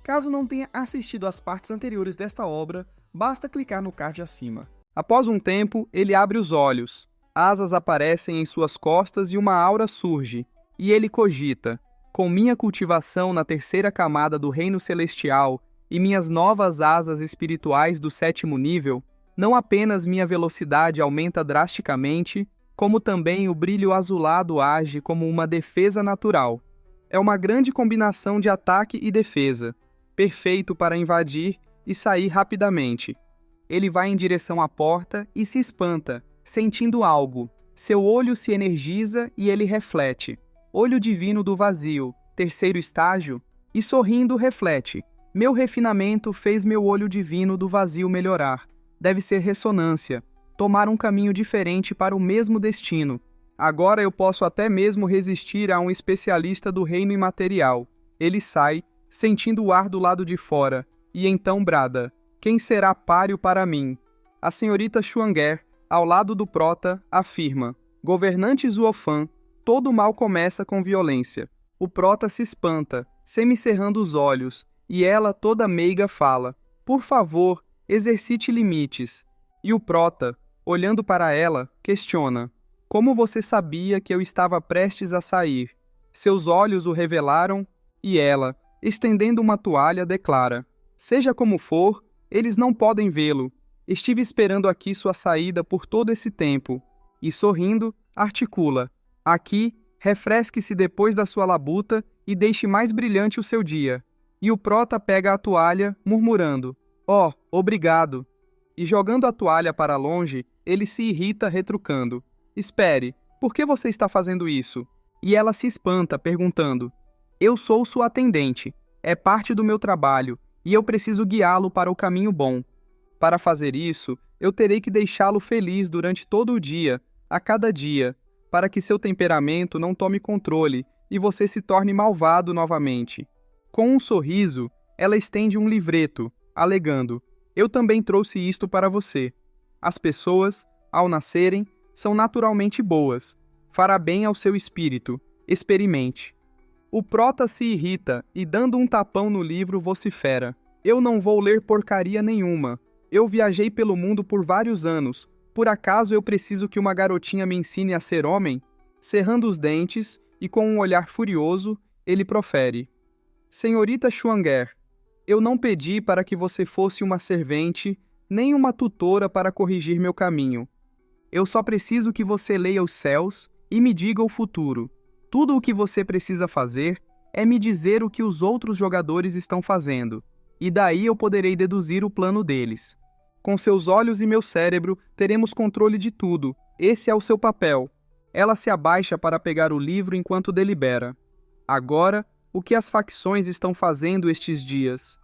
Caso não tenha assistido às partes anteriores desta obra, basta clicar no card acima. Após um tempo, ele abre os olhos, asas aparecem em suas costas e uma aura surge, e ele cogita: com minha cultivação na terceira camada do reino celestial e minhas novas asas espirituais do 7º nível, não apenas minha velocidade aumenta drasticamente, como também o brilho azulado age como uma defesa natural. É uma grande combinação de ataque e defesa, perfeito para invadir e sair rapidamente. Ele vai em direção à porta e se espanta, sentindo algo. Seu olho se energiza e ele reflete. Olho divino do vazio, terceiro estágio, e sorrindo reflete: meu refinamento fez meu olho divino do vazio melhorar. Deve ser ressonância, tomar um caminho diferente para o mesmo destino. Agora eu posso até mesmo resistir a um especialista do reino imaterial. Ele sai, sentindo o ar do lado de fora, e então brada: quem será páreo para mim? A senhorita Xuanger, ao lado do prota, afirma: governante Zuofan, todo mal começa com violência. O prota se espanta, semicerrando os olhos, e ela, toda meiga, fala: por favor, exercite limites. E o prota, olhando para ela, questiona: como você sabia que eu estava prestes a sair? Seus olhos o revelaram, e ela, estendendo uma toalha, declara: seja como for, eles não podem vê-lo. Estive esperando aqui sua saída por todo esse tempo. E sorrindo, articula: aqui, refresque-se depois da sua labuta e deixe mais brilhante o seu dia. E o prota pega a toalha, murmurando: oh, obrigado. E jogando a toalha para longe, ele se irrita retrucando: espere, por que você está fazendo isso? E ela se espanta, perguntando: eu sou sua atendente, é parte do meu trabalho, e eu preciso guiá-lo para o caminho bom. Para fazer isso, eu terei que deixá-lo feliz durante todo o dia, a cada dia, para que seu temperamento não tome controle e você se torne malvado novamente. Com um sorriso, ela estende um livreto, alegando: eu também trouxe isto para você. As pessoas, ao nascerem, são naturalmente boas. Fará bem ao seu espírito. Experimente. O prota se irrita e, dando um tapão no livro, vocifera: eu não vou ler porcaria nenhuma. Eu viajei pelo mundo por vários anos. Por acaso eu preciso que uma garotinha me ensine a ser homem? Cerrando os dentes e com um olhar furioso, ele profere: senhorita Xuanger, eu não pedi para que você fosse uma servente, nem uma tutora para corrigir meu caminho. Eu só preciso que você leia os céus e me diga o futuro. Tudo o que você precisa fazer é me dizer o que os outros jogadores estão fazendo, e daí eu poderei deduzir o plano deles. Com seus olhos e meu cérebro, teremos controle de tudo. Esse é o seu papel. Ela se abaixa para pegar o livro enquanto delibera. Agora, o que as facções estão fazendo estes dias?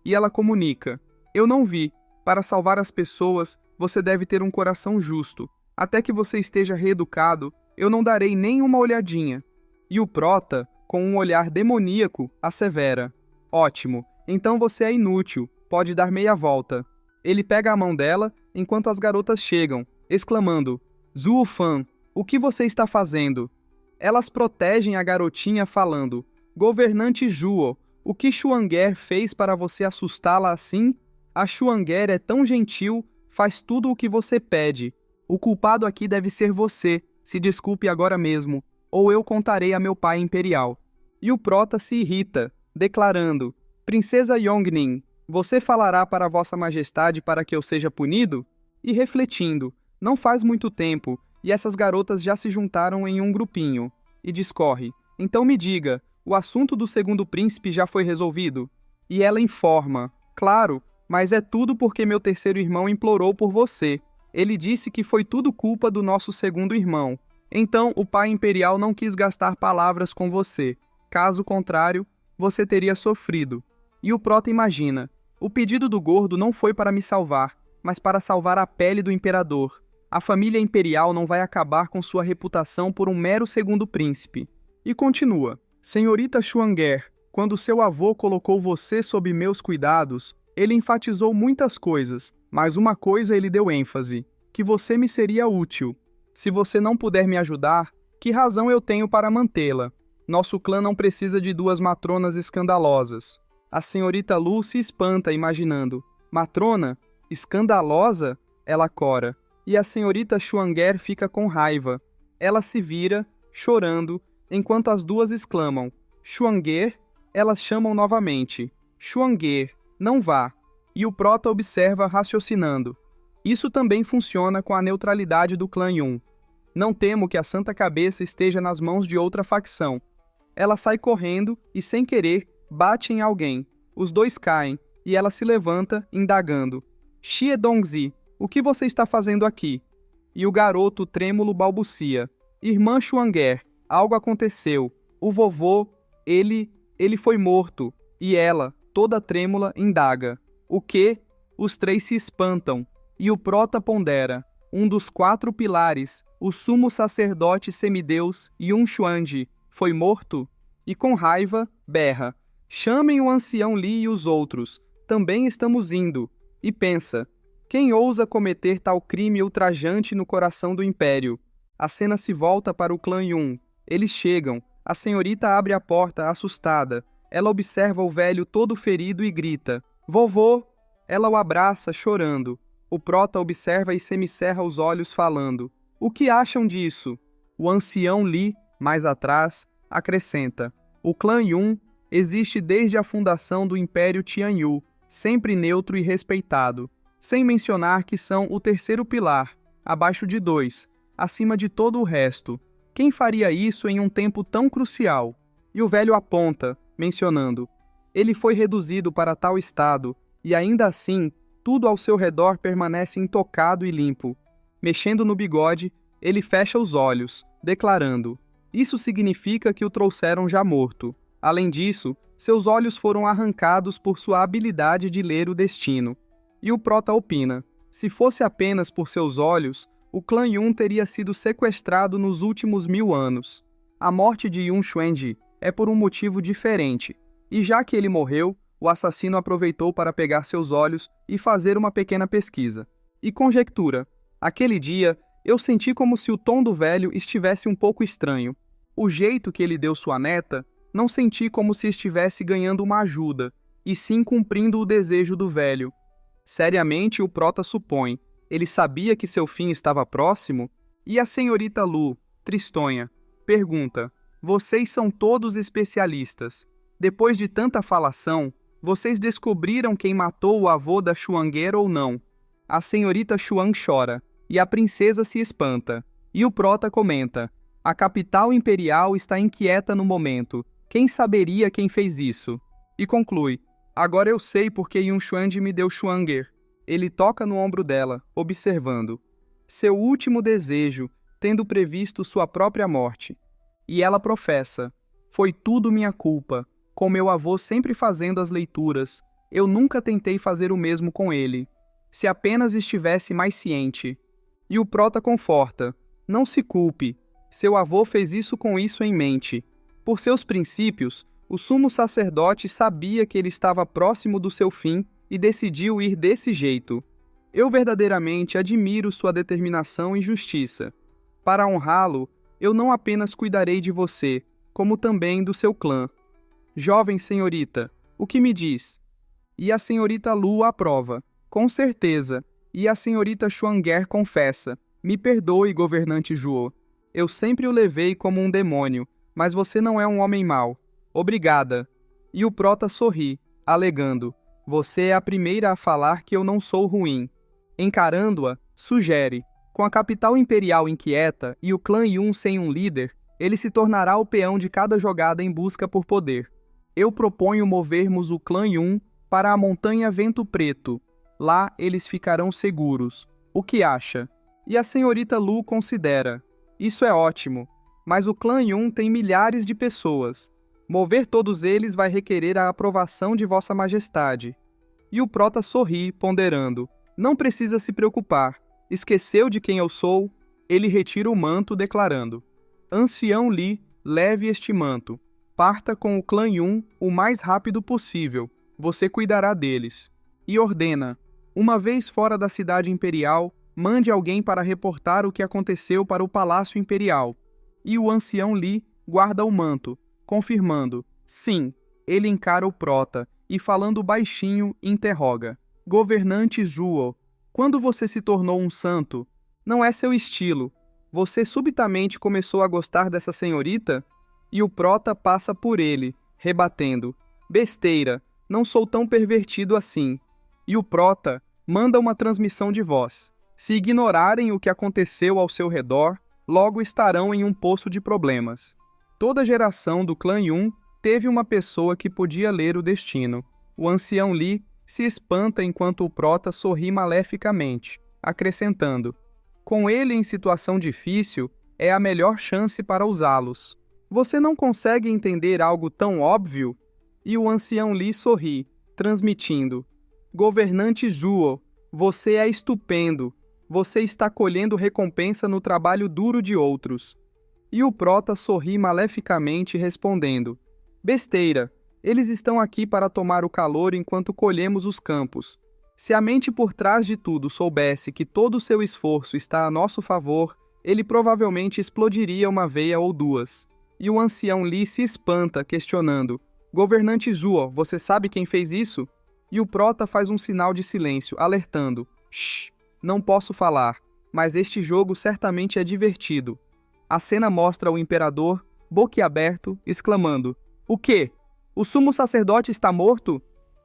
E ela comunica: eu não vi. Para salvar as pessoas, você deve ter um coração justo. Até que você esteja reeducado, eu não darei nem uma olhadinha. E o prota, com um olhar demoníaco, assevera: ótimo, então você é inútil, pode dar meia volta. Ele pega a mão dela enquanto as garotas chegam, exclamando: Zuofan, o que você está fazendo? Elas protegem a garotinha falando: governante Juo, o que Xuanger fez para você assustá-la assim? A Xuanger é tão gentil, faz tudo o que você pede. O culpado aqui deve ser você, se desculpe agora mesmo, ou eu contarei a meu pai imperial. E o prota se irrita, declarando: Princesa Yongning, você falará para Vossa Majestade para que eu seja punido? E refletindo: não faz muito tempo, e essas garotas já se juntaram em um grupinho. E discorre: então me diga, o assunto do segundo príncipe já foi resolvido? E ela informa: claro, mas é tudo porque meu terceiro irmão implorou por você. Ele disse que foi tudo culpa do nosso segundo irmão. Então o pai imperial não quis gastar palavras com você. Caso contrário, você teria sofrido. E o prota imagina: o pedido do gordo não foi para me salvar, mas para salvar a pele do imperador. A família imperial não vai acabar com sua reputação por um mero segundo príncipe. E continua: senhorita Xuanger, quando seu avô colocou você sob meus cuidados, ele enfatizou muitas coisas, mas uma coisa ele deu ênfase: que você me seria útil. Se você não puder me ajudar, que razão eu tenho para mantê-la? Nosso clã não precisa de duas matronas escandalosas. A senhorita Lu se espanta, imaginando. Matrona? Escandalosa? Ela cora. E a senhorita Schwanger fica com raiva. Ela se vira, chorando, enquanto as duas exclamam. Schwanger? Elas chamam novamente. Schwanger, não vá. E o prota observa raciocinando. Isso também funciona com a neutralidade do clã Yun. Não temo que a Santa Cabeça esteja nas mãos de outra facção. Ela sai correndo e, sem querer, bate em alguém. Os dois caem, e ela se levanta, indagando. Xie Dongzi, o que você está fazendo aqui? E o garoto trêmulo balbucia. Irmã Schwanger, algo aconteceu. O vovô, ele foi morto. E ela, toda trêmula, indaga. O quê? Os três se espantam. E o prota pondera. Um dos 4 pilares, o sumo sacerdote semideus Yun Xuanji, foi morto? E com raiva, berra. Chamem o ancião Li e os outros. Também estamos indo. E pensa. Quem ousa cometer tal crime ultrajante no coração do Império? A cena se volta para o clã Yun. Eles chegam. A senhorita abre a porta, assustada. Ela observa o velho todo ferido e grita. Vovô! Ela o abraça, chorando. O prota observa e semicerra os olhos, falando. O que acham disso? O ancião Li, mais atrás, acrescenta. O clã Yun existe desde a fundação do Império Tianyu, sempre neutro e respeitado. Sem mencionar que são o terceiro pilar, abaixo de 2, acima de todo o resto. Quem faria isso em um tempo tão crucial? E o velho aponta, mencionando. Ele foi reduzido para tal estado, e ainda assim, tudo ao seu redor permanece intocado e limpo. Mexendo no bigode, ele fecha os olhos, declarando. Isso significa que o trouxeram já morto. Além disso, seus olhos foram arrancados por sua habilidade de ler o destino. E o prota opina. Se fosse apenas por seus olhos, o clã Yun teria sido sequestrado nos últimos 1000 anos. A morte de Yun Xuanji é por um motivo diferente, e já que ele morreu, o assassino aproveitou para pegar seus olhos e fazer uma pequena pesquisa. E conjectura. Aquele dia, eu senti como se o tom do velho estivesse um pouco estranho. O jeito que ele deu sua neta, não senti como se estivesse ganhando uma ajuda, e sim cumprindo o desejo do velho. Seriamente, o prota supõe. Ele sabia que seu fim estava próximo? E a senhorita Lu, tristonha, pergunta. Vocês são todos especialistas. Depois de tanta falação, vocês descobriram quem matou o avô da Schwanger ou não? A senhorita Xuan chora, e a princesa se espanta. E o prota comenta. A capital imperial está inquieta no momento. Quem saberia quem fez isso? E conclui. Agora eu sei porque Yun Xuanji me deu Schwanger. Ele toca no ombro dela, observando. Seu último desejo, tendo previsto sua própria morte. E ela professa. Foi tudo minha culpa. Com meu avô sempre fazendo as leituras, eu nunca tentei fazer o mesmo com ele. Se apenas estivesse mais ciente. E o prota conforta. Não se culpe. Seu avô fez isso com isso em mente. Por seus princípios, o sumo sacerdote sabia que ele estava próximo do seu fim e decidiu ir desse jeito. Eu verdadeiramente admiro sua determinação e justiça. Para honrá-lo, eu não apenas cuidarei de você, como também do seu clã. Jovem senhorita, o que me diz? E a senhorita Lu aprova. Com certeza. E a senhorita Schwanger confessa. Me perdoe, governante Zhuo. Eu sempre o levei como um demônio, mas você não é um homem mau. Obrigada. E o prota sorri, alegando. Você é a primeira a falar que eu não sou ruim. Encarando-a, sugere. Com a capital imperial inquieta e o clã Yun sem um líder, ele se tornará o peão de cada jogada em busca por poder. Eu proponho movermos o clã Yun para a montanha Vento Preto. Lá eles ficarão seguros. O que acha? E a senhorita Lu considera. Isso é ótimo, mas o clã Yun tem milhares de pessoas. Mover todos eles vai requerer a aprovação de Vossa Majestade. E o prota sorri, ponderando. Não precisa se preocupar. Esqueceu de quem eu sou? Ele retira o manto, declarando. Ancião Li, leve este manto. Parta com o clã Yun o mais rápido possível. Você cuidará deles. E ordena. Uma vez fora da cidade imperial, mande alguém para reportar o que aconteceu para o Palácio Imperial. E o ancião Li guarda o manto, confirmando. Sim, ele encara o prota, e, falando baixinho, interroga: Governante Zhuo, quando você se tornou um santo? Não é seu estilo. Você subitamente começou a gostar dessa senhorita? E o prota passa por ele, rebatendo: Besteira, não sou tão pervertido assim. E o prota manda uma transmissão de voz. Se ignorarem o que aconteceu ao seu redor, logo estarão em um poço de problemas. Toda geração do clã Yun teve uma pessoa que podia ler o destino. O ancião Li se espanta enquanto o prota sorri maleficamente, acrescentando: Com ele em situação difícil, é a melhor chance para usá-los. Você não consegue entender algo tão óbvio? E o ancião Li sorri, transmitindo: Governante Zhuo, você é estupendo. Você está colhendo recompensa no trabalho duro de outros. E o prota sorri maleficamente, respondendo: Besteira, eles estão aqui para tomar o calor enquanto colhemos os campos. Se a mente por trás de tudo soubesse que todo o seu esforço está a nosso favor, ele provavelmente explodiria uma veia ou duas. E o ancião Li se espanta, questionando: Governante Zhuo, você sabe quem fez isso? E o prota faz um sinal de silêncio, alertando: Shh, não posso falar, mas este jogo certamente é divertido. A cena mostra o imperador, boquiaberto, exclamando: O quê? O sumo sacerdote está morto?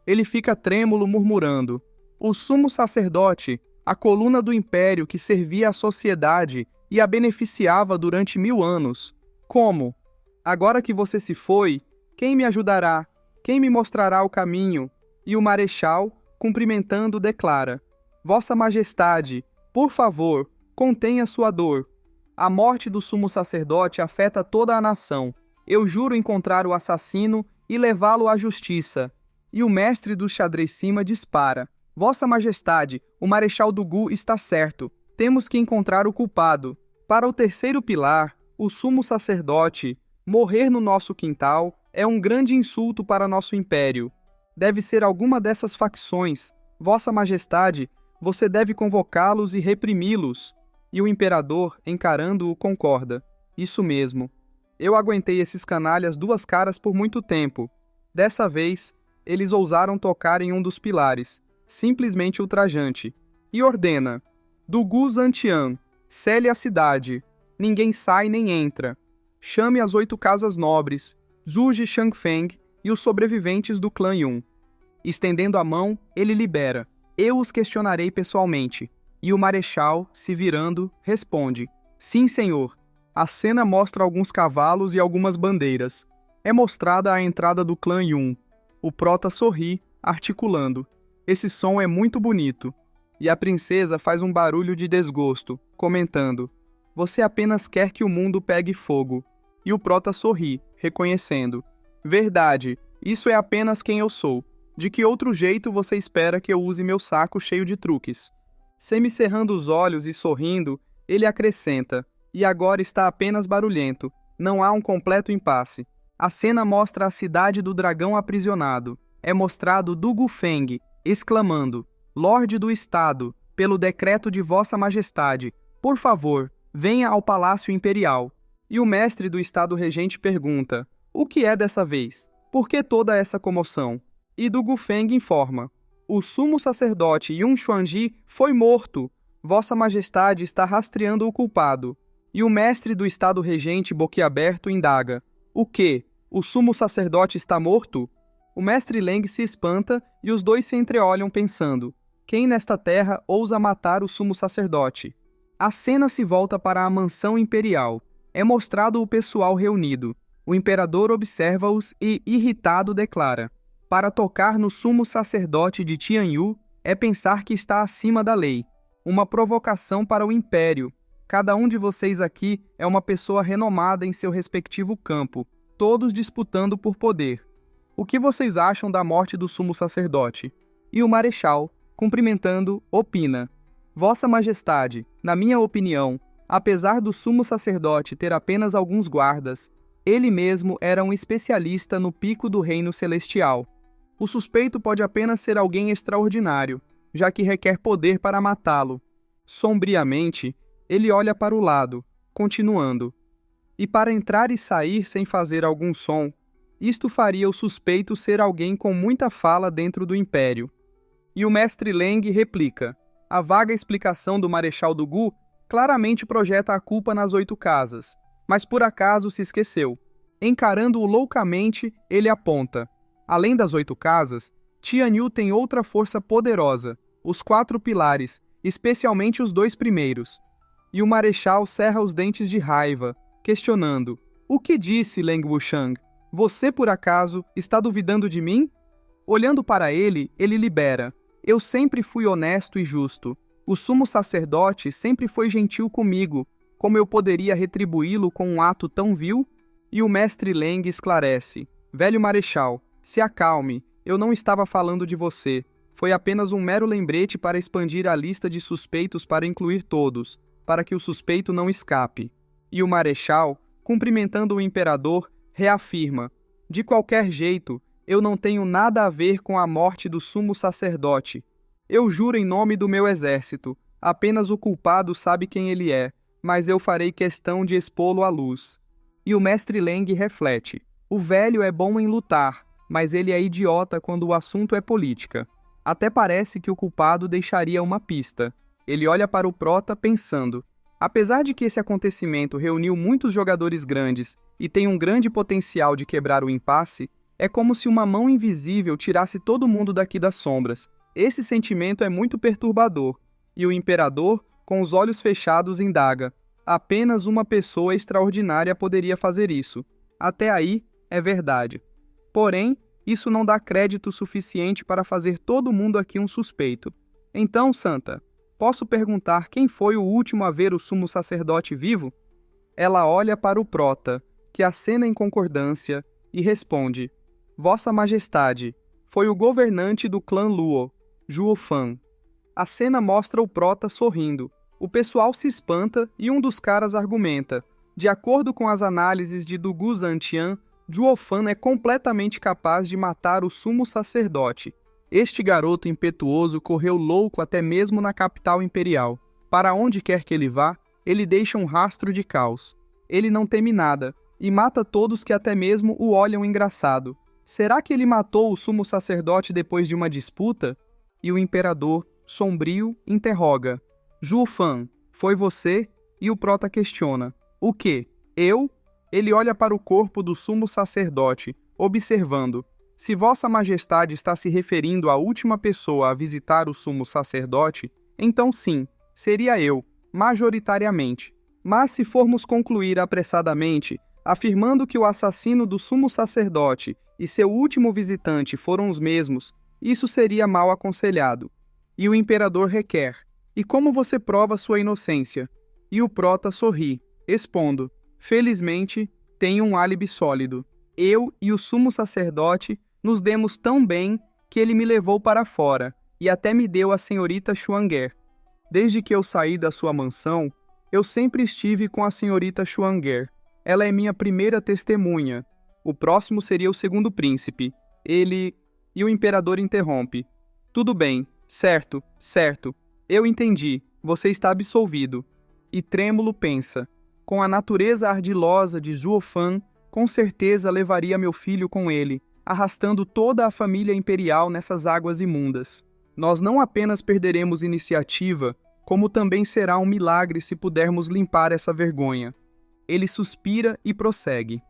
Ele fica trêmulo, murmurando: O sumo sacerdote, a coluna do império que servia à sociedade e a beneficiava durante 1000 anos. Como? Agora que você se foi, quem me ajudará? Quem me mostrará o caminho? E o marechal, cumprimentando, declara: Vossa Majestade, por favor, contenha sua dor. A morte do sumo sacerdote afeta toda a nação. Eu juro encontrar o assassino e levá-lo à justiça. E o mestre do xadrez cima dispara: Vossa Majestade, o marechal do Gu está certo. Temos que encontrar o culpado. Para o terceiro pilar, o sumo sacerdote, morrer no nosso quintal é um grande insulto para nosso império. Deve ser alguma dessas facções. Vossa Majestade, você deve convocá-los e reprimi-los. E o imperador, encarando-o, concorda: Isso mesmo. Eu aguentei esses canalhas duas caras por muito tempo. Dessa vez, eles ousaram tocar em um dos pilares, simplesmente ultrajante. E ordena: Do Gu Zantian, cele a cidade. Ninguém sai nem entra. Chame as 8 casas nobres, Zhuge Shangfeng e os sobreviventes do clã Yun. Estendendo a mão, ele libera: Eu os questionarei pessoalmente. E o marechal, se virando, responde: Sim, senhor. A cena mostra alguns cavalos e algumas bandeiras. É mostrada a entrada do clã Yun. O prota sorri, articulando: Esse som é muito bonito. E a princesa faz um barulho de desgosto, comentando: Você apenas quer que o mundo pegue fogo. E o prota sorri, reconhecendo: Verdade, isso é apenas quem eu sou. De que outro jeito você espera que eu use meu saco cheio de truques? Semicerrando os olhos e sorrindo, ele acrescenta: E agora está apenas barulhento. Não há um completo impasse. A cena mostra a cidade do dragão aprisionado. É mostrado Du Gufeng, exclamando: Lorde do Estado, pelo decreto de Vossa Majestade, por favor, venha ao Palácio Imperial. E o mestre do Estado Regente pergunta: O que é dessa vez? Por que toda essa comoção? E Du Gufeng informa: O sumo sacerdote Yun Xuanji foi morto. Vossa Majestade está rastreando o culpado. E o mestre do Estado Regente boquiaberto indaga: O quê? O sumo sacerdote está morto? O mestre Leng se espanta e os dois se entreolham pensando: Quem nesta terra ousa matar o sumo sacerdote? A cena se volta para a mansão imperial. É mostrado o pessoal reunido. O imperador observa-os e, irritado, declara: Para tocar no sumo sacerdote de Tianyu é pensar que está acima da lei. Uma provocação para o império. Cada um de vocês aqui é uma pessoa renomada em seu respectivo campo, todos disputando por poder. O que vocês acham da morte do sumo sacerdote? E o marechal, cumprimentando, opina: Vossa Majestade, na minha opinião, apesar do sumo sacerdote ter apenas alguns guardas, ele mesmo era um especialista no pico do reino celestial. O suspeito pode apenas ser alguém extraordinário, já que requer poder para matá-lo. Sombriamente, ele olha para o lado, continuando: E para entrar e sair sem fazer algum som, Isto faria o suspeito ser alguém com muita fala dentro do Império. E o mestre Leng replica: a vaga explicação do Marechal do Gu claramente projeta a culpa nas 8 casas, mas por acaso se esqueceu. Encarando-o loucamente, ele aponta: além das 8 casas, Tianyu tem outra força poderosa, os 4 pilares, especialmente os 2 primeiros. E o Marechal cerra os dentes de raiva, questionando: o que disse Leng Wushang? Você, por acaso, está duvidando de mim? Olhando para ele, ele libera: eu sempre fui honesto e justo. O sumo sacerdote sempre foi gentil comigo. Como eu poderia retribuí-lo com um ato tão vil? E o mestre Leng esclarece: velho Marechal, se acalme, eu não estava falando de você. Foi apenas um mero lembrete para expandir a lista de suspeitos para incluir todos, para que o suspeito não escape. E o Marechal, cumprimentando o imperador, reafirma: de qualquer jeito, eu não tenho nada a ver com a morte do sumo sacerdote. Eu juro em nome do meu exército, apenas o culpado sabe quem ele é, mas eu farei questão de expô-lo à luz. E o mestre Leng reflete: o velho é bom em lutar, mas ele é idiota quando o assunto é política. Até parece que o culpado deixaria uma pista. Ele olha para o Prota pensando: apesar de que esse acontecimento reuniu muitos jogadores grandes e tem um grande potencial de quebrar o impasse, é como se uma mão invisível tirasse todo mundo daqui das sombras. Esse sentimento é muito perturbador. E o imperador, com os olhos fechados, indaga: apenas uma pessoa extraordinária poderia fazer isso. Até aí, é verdade. Porém, isso não dá crédito suficiente para fazer todo mundo aqui um suspeito. Então, Santa, posso perguntar quem foi o último a ver o sumo sacerdote vivo? Ela olha para o Prota, que acena em concordância, e responde: Vossa Majestade, foi o governante do clã Luo, Zhuo Fan. A cena mostra o Prota sorrindo. O pessoal se espanta e um dos caras argumenta: de acordo com as análises de Dugu Zantian, Zhuo Fan é completamente capaz de matar o sumo sacerdote. Este garoto impetuoso correu louco até mesmo na capital imperial. Para onde quer que ele vá, ele deixa um rastro de caos. Ele não teme nada, e mata todos que até mesmo o olham engraçado. Será que ele matou o sumo sacerdote depois de uma disputa? E o imperador, sombrio, interroga: Zhuo Fan, foi você? E o Prota questiona: o quê? Eu? Ele olha para o corpo do sumo sacerdote, observando: se Vossa Majestade está se referindo à última pessoa a visitar o sumo sacerdote, então sim, seria eu, majoritariamente. Mas se formos concluir apressadamente, afirmando que o assassino do sumo sacerdote e seu último visitante foram os mesmos, isso seria mal aconselhado. E o imperador requer: e como você prova sua inocência? E o Prota sorri, expondo: felizmente, tenho um álibi sólido. Eu e o sumo sacerdote nos demos tão bem que ele me levou para fora e até me deu a senhorita Xuanger. Desde que eu saí da sua mansão, eu sempre estive com a senhorita Xuanger. Ela é minha primeira testemunha. O próximo seria o segundo príncipe. Ele... E o imperador interrompe: tudo bem, certo, certo. Eu entendi, você está absolvido. E trêmulo pensa: com a natureza ardilosa de Zhuo Fan, com certeza levaria meu filho com ele, arrastando toda a família imperial nessas águas imundas. Nós não apenas perderemos iniciativa, como também será um milagre se pudermos limpar essa vergonha. Ele suspira e prossegue: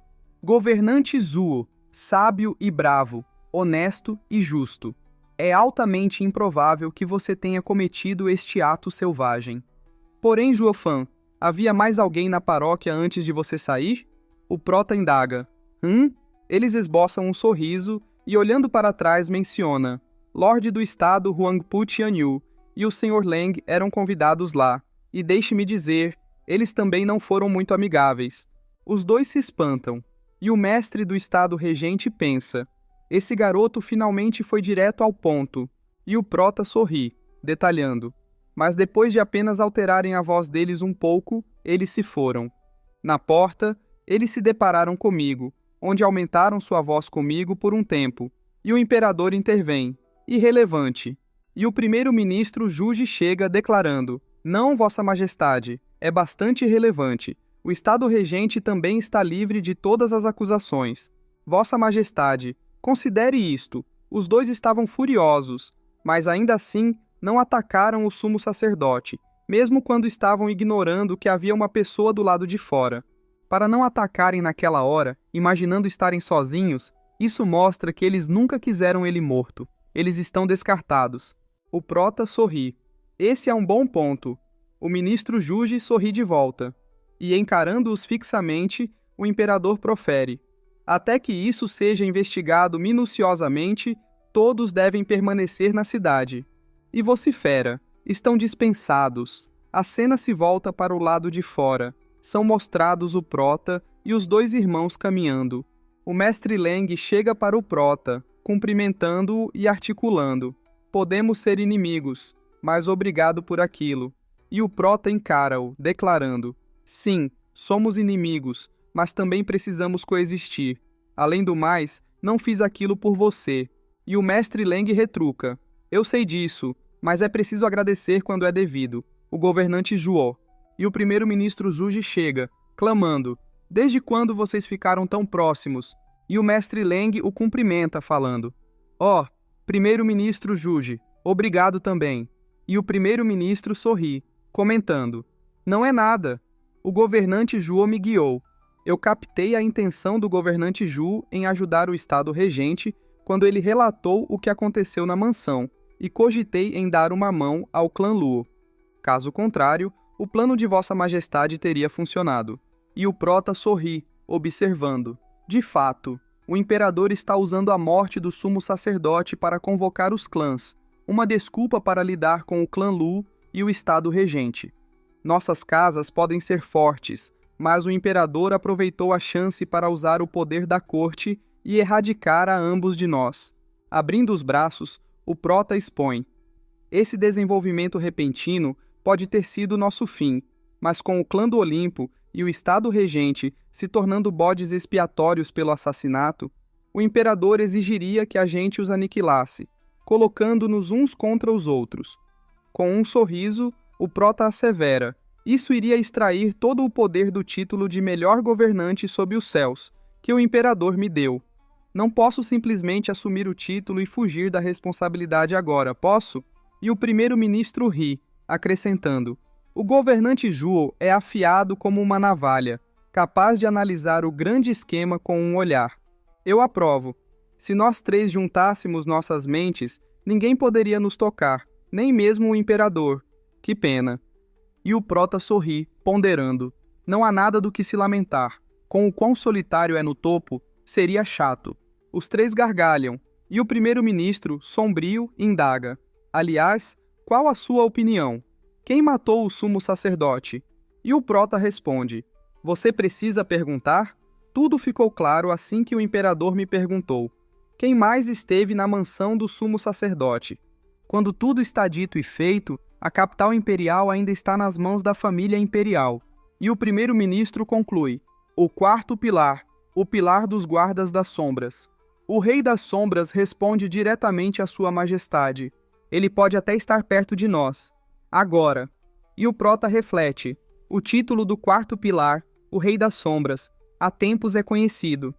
governante Zhuo, sábio e bravo, honesto e justo, é altamente improvável que você tenha cometido este ato selvagem. Porém, Zhuo Fan, havia mais alguém na paróquia antes de você sair? O Prota indaga: Eles esboçam um sorriso e, olhando para trás, menciona: Lorde do Estado Huangpu Tianyu e o Sr. Leng eram convidados lá, e deixe-me dizer, eles também não foram muito amigáveis. Os dois se espantam, e o mestre do Estado Regente pensa: esse garoto finalmente foi direto ao ponto. E o Prota sorri, detalhando: mas depois de apenas alterarem a voz deles um pouco, eles se foram. Na porta, eles se depararam comigo, onde aumentaram sua voz comigo por um tempo, e o imperador intervém: irrelevante. E o primeiro-ministro Juji chega declarando: não, Vossa Majestade, é bastante irrelevante. O Estado Regente também está livre de todas as acusações. Vossa Majestade, considere isto. Os dois estavam furiosos, mas ainda assim não atacaram o sumo sacerdote, mesmo quando estavam ignorando que havia uma pessoa do lado de fora. Para não atacarem naquela hora, imaginando estarem sozinhos, isso mostra que eles nunca quiseram ele morto. Eles estão descartados. O prota sorri. Esse é um bom ponto. O ministro Juge sorri de volta. E encarando-os fixamente, o imperador profere: até que isso seja investigado minuciosamente, todos devem permanecer na cidade. E vocifera: estão dispensados. A cena se volta para o lado de fora. São mostrados o prota e os dois irmãos caminhando. O mestre Leng chega para o prota, cumprimentando-o e articulando: podemos ser inimigos, mas obrigado por aquilo. E o prota encara-o, declarando: sim, somos inimigos, mas também precisamos coexistir. Além do mais, não fiz aquilo por você. E o mestre Leng retruca: eu sei disso, mas é preciso agradecer quando é devido. O governante Zhuo. E o primeiro-ministro Zhuge chega, clamando: desde quando vocês ficaram tão próximos? E o mestre Leng o cumprimenta, falando: ó, primeiro-ministro Zhuge, obrigado também. E o primeiro-ministro sorri, comentando: não é nada. O governante Zhuo me guiou. Eu captei a intenção do governante Zhu em ajudar o estado regente quando ele relatou o que aconteceu na mansão, e cogitei em dar uma mão ao clã Luo. Caso contrário, o plano de Vossa Majestade teria funcionado. E o prota sorri, observando: de fato, o imperador está usando a morte do sumo sacerdote para convocar os clãs, uma desculpa para lidar com o clã Lu e o estado regente. Nossas casas podem ser fortes, mas o imperador aproveitou a chance para usar o poder da corte e erradicar a ambos de nós. Abrindo os braços, o prota expõe: esse desenvolvimento repentino pode ter sido nosso fim, mas com o clã do Olimpo e o estado regente se tornando bodes expiatórios pelo assassinato, o imperador exigiria que a gente os aniquilasse, colocando-nos uns contra os outros. Com um sorriso, o prota assevera: isso iria extrair todo o poder do título de melhor governante sob os céus, que o imperador me deu. Não posso simplesmente assumir o título e fugir da responsabilidade agora, posso? E o primeiro-ministro ri, acrescentando: o governante Zhuo é afiado como uma navalha, capaz de analisar o grande esquema com um olhar. Eu aprovo. Se nós três juntássemos nossas mentes, ninguém poderia nos tocar, nem mesmo o imperador. Que pena. E o prota sorri, ponderando: não há nada do que se lamentar. Com o quão solitário é no topo, seria chato. Os três gargalham, e o primeiro-ministro, sombrio, indaga: aliás, qual a sua opinião? Quem matou o sumo sacerdote? E o prota responde: você precisa perguntar? Tudo ficou claro assim que o imperador me perguntou: quem mais esteve na mansão do sumo sacerdote? Quando tudo está dito e feito, a capital imperial ainda está nas mãos da família imperial. E o primeiro-ministro conclui: o quarto pilar, o pilar dos guardas das sombras. O rei das sombras responde diretamente à sua majestade. Ele pode até estar perto de nós. Agora. E o prota reflete: o título do quarto pilar, o rei das sombras, há tempos é conhecido.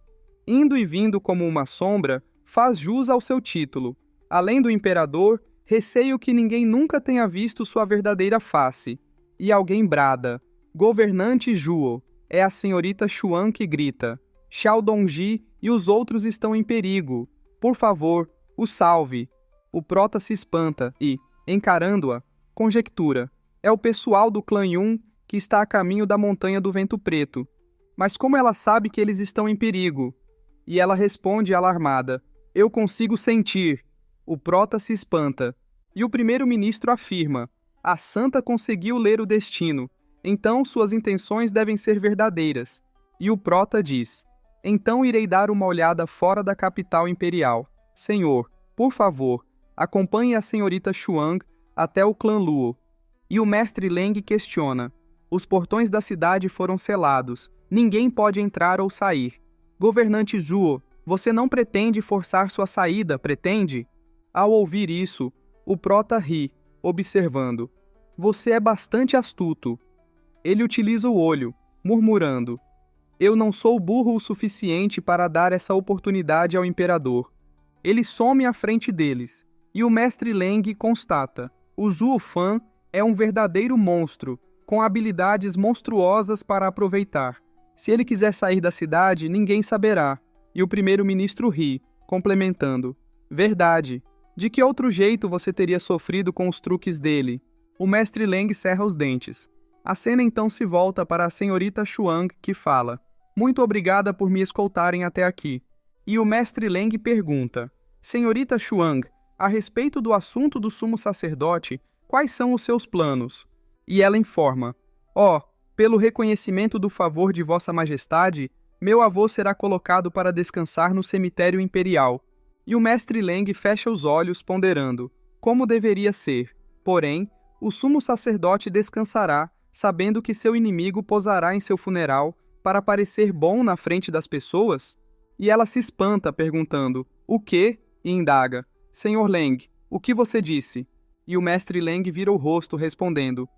Indo e vindo como uma sombra, faz jus ao seu título. Além do imperador, receio que ninguém nunca tenha visto sua verdadeira face. E alguém brada: governante Zhuo. É a senhorita Xuan que grita: Xiao Dongji e os outros estão em perigo. Por favor, o salve. O prota se espanta e, encarando-a, conjectura: é o pessoal do clã Yun que está a caminho da Montanha do Vento Preto. Mas como ela sabe que eles estão em perigo? E ela responde alarmada: eu consigo sentir. O prota se espanta. E o primeiro-ministro afirma: a santa conseguiu ler o destino. Então suas intenções devem ser verdadeiras. E o prota diz: então irei dar uma olhada fora da capital imperial. Senhor, por favor, acompanhe a senhorita Xuang até o clã Luo. E o mestre Leng questiona: os portões da cidade foram selados. Ninguém pode entrar ou sair. Governante Zhuo, você não pretende forçar sua saída, pretende? Ao ouvir isso, o prota ri, observando: você é bastante astuto. Ele utiliza o olho, murmurando: Eu não sou burro o suficiente para dar essa oportunidade ao imperador. Ele some à frente deles, e o mestre Leng constata: o Zhuo Fan é um verdadeiro monstro, com habilidades monstruosas para aproveitar. Se ele quiser sair da cidade, ninguém saberá. E o primeiro-ministro ri, complementando: verdade. De que outro jeito você teria sofrido com os truques dele? O mestre Leng cerra os dentes. A cena então se volta para a senhorita Xuang, que fala: muito obrigada por me escoltarem até aqui. E o mestre Leng pergunta: senhorita Xuang, a respeito do assunto do sumo sacerdote, quais são os seus planos? E ela informa: pelo reconhecimento do favor de Vossa Majestade, meu avô será colocado para descansar no cemitério imperial. E o mestre Leng fecha os olhos, ponderando: como deveria ser? Porém, o sumo sacerdote descansará, sabendo que seu inimigo posará em seu funeral para parecer bom na frente das pessoas? E ela se espanta, perguntando: o quê? E indaga: senhor Leng, o que você disse? E o mestre Leng vira o rosto, respondendo: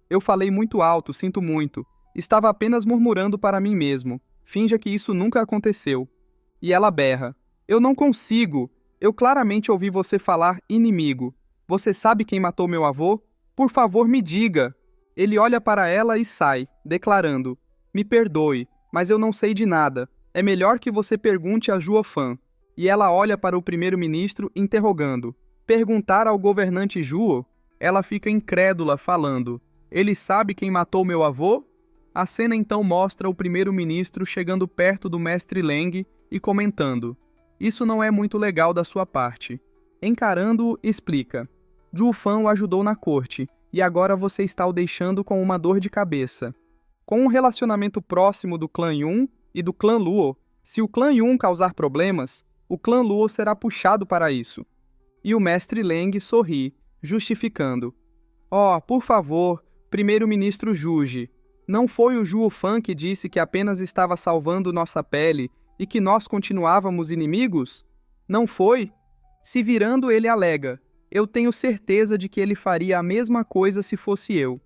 eu falei muito alto, sinto muito. Estava apenas murmurando para mim mesmo. Finja que isso nunca aconteceu. E ela berra: eu não consigo. Eu claramente ouvi você falar inimigo. Você sabe quem matou meu avô? Por favor, me diga. Ele olha para ela e sai, declarando: me perdoe, mas eu não sei de nada. É melhor que você pergunte a Zhuo Fan. E ela olha para o primeiro-ministro, interrogando: perguntar ao governante Zhuo? Ela fica incrédula, falando: ele sabe quem matou meu avô? A cena então mostra o primeiro-ministro chegando perto do mestre Leng e comentando: isso não é muito legal da sua parte. Encarando-o, explica: Zhuo Fan o ajudou na corte, e agora você está o deixando com uma dor de cabeça. Com um relacionamento próximo do clã Yun e do clã Luo, se o clã Yun causar problemas, o clã Luo será puxado para isso. E o mestre Leng sorri, justificando: por favor, primeiro-ministro Zhuge, não foi o Zhuo Fan que disse que apenas estava salvando nossa pele e que nós continuávamos inimigos? Não foi? Se virando, ele alega: eu tenho certeza de que ele faria a mesma coisa se fosse eu.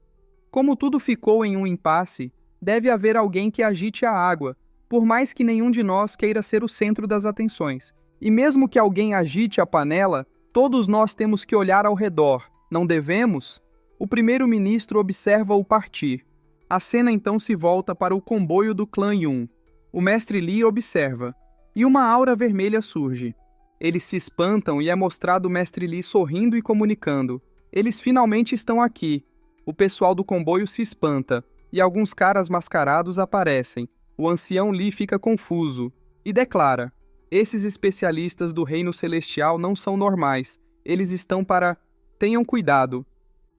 Como tudo ficou em um impasse, deve haver alguém que agite a água, por mais que nenhum de nós queira ser o centro das atenções. E mesmo que alguém agite a panela, todos nós temos que olhar ao redor, não devemos? O primeiro-ministro observa-o partir. A cena então se volta para o comboio do clã Yun. O mestre Li observa, e uma aura vermelha surge. Eles se espantam e é mostrado o mestre Li sorrindo e comunicando: eles finalmente estão aqui. O pessoal do comboio se espanta, e alguns caras mascarados aparecem. O ancião Li fica confuso e declara: esses especialistas do reino celestial não são normais, eles estão para... tenham cuidado.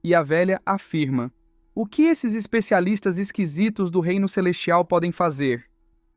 E a velha afirma: o que esses especialistas esquisitos do reino celestial podem fazer?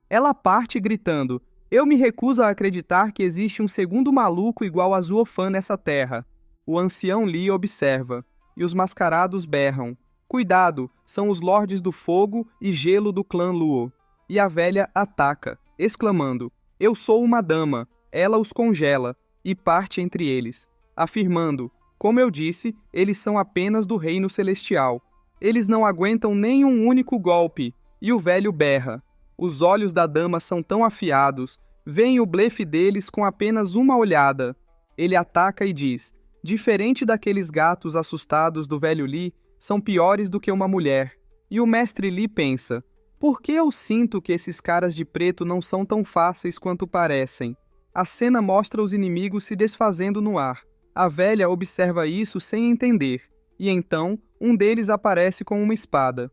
Ela parte gritando: eu me recuso a acreditar que existe um segundo maluco igual a Zhuo Fan nessa terra. O ancião Li observa, e os mascarados berram: cuidado, são os lordes do fogo e gelo do clã Luo. E a velha ataca, exclamando: eu sou uma dama. Ela os congela, e parte entre eles, afirmando: como eu disse, eles são apenas do reino celestial. Eles não aguentam nem um único golpe. E o velho berra: os olhos da dama são tão afiados, veem o blefe deles com apenas uma olhada. Ele ataca e diz: diferente daqueles gatos assustados do velho Li, são piores do que uma mulher. E o mestre Li pensa: por que eu sinto que esses caras de preto não são tão fáceis quanto parecem? A cena mostra os inimigos se desfazendo no ar. A velha observa isso sem entender, e então um deles aparece com uma espada.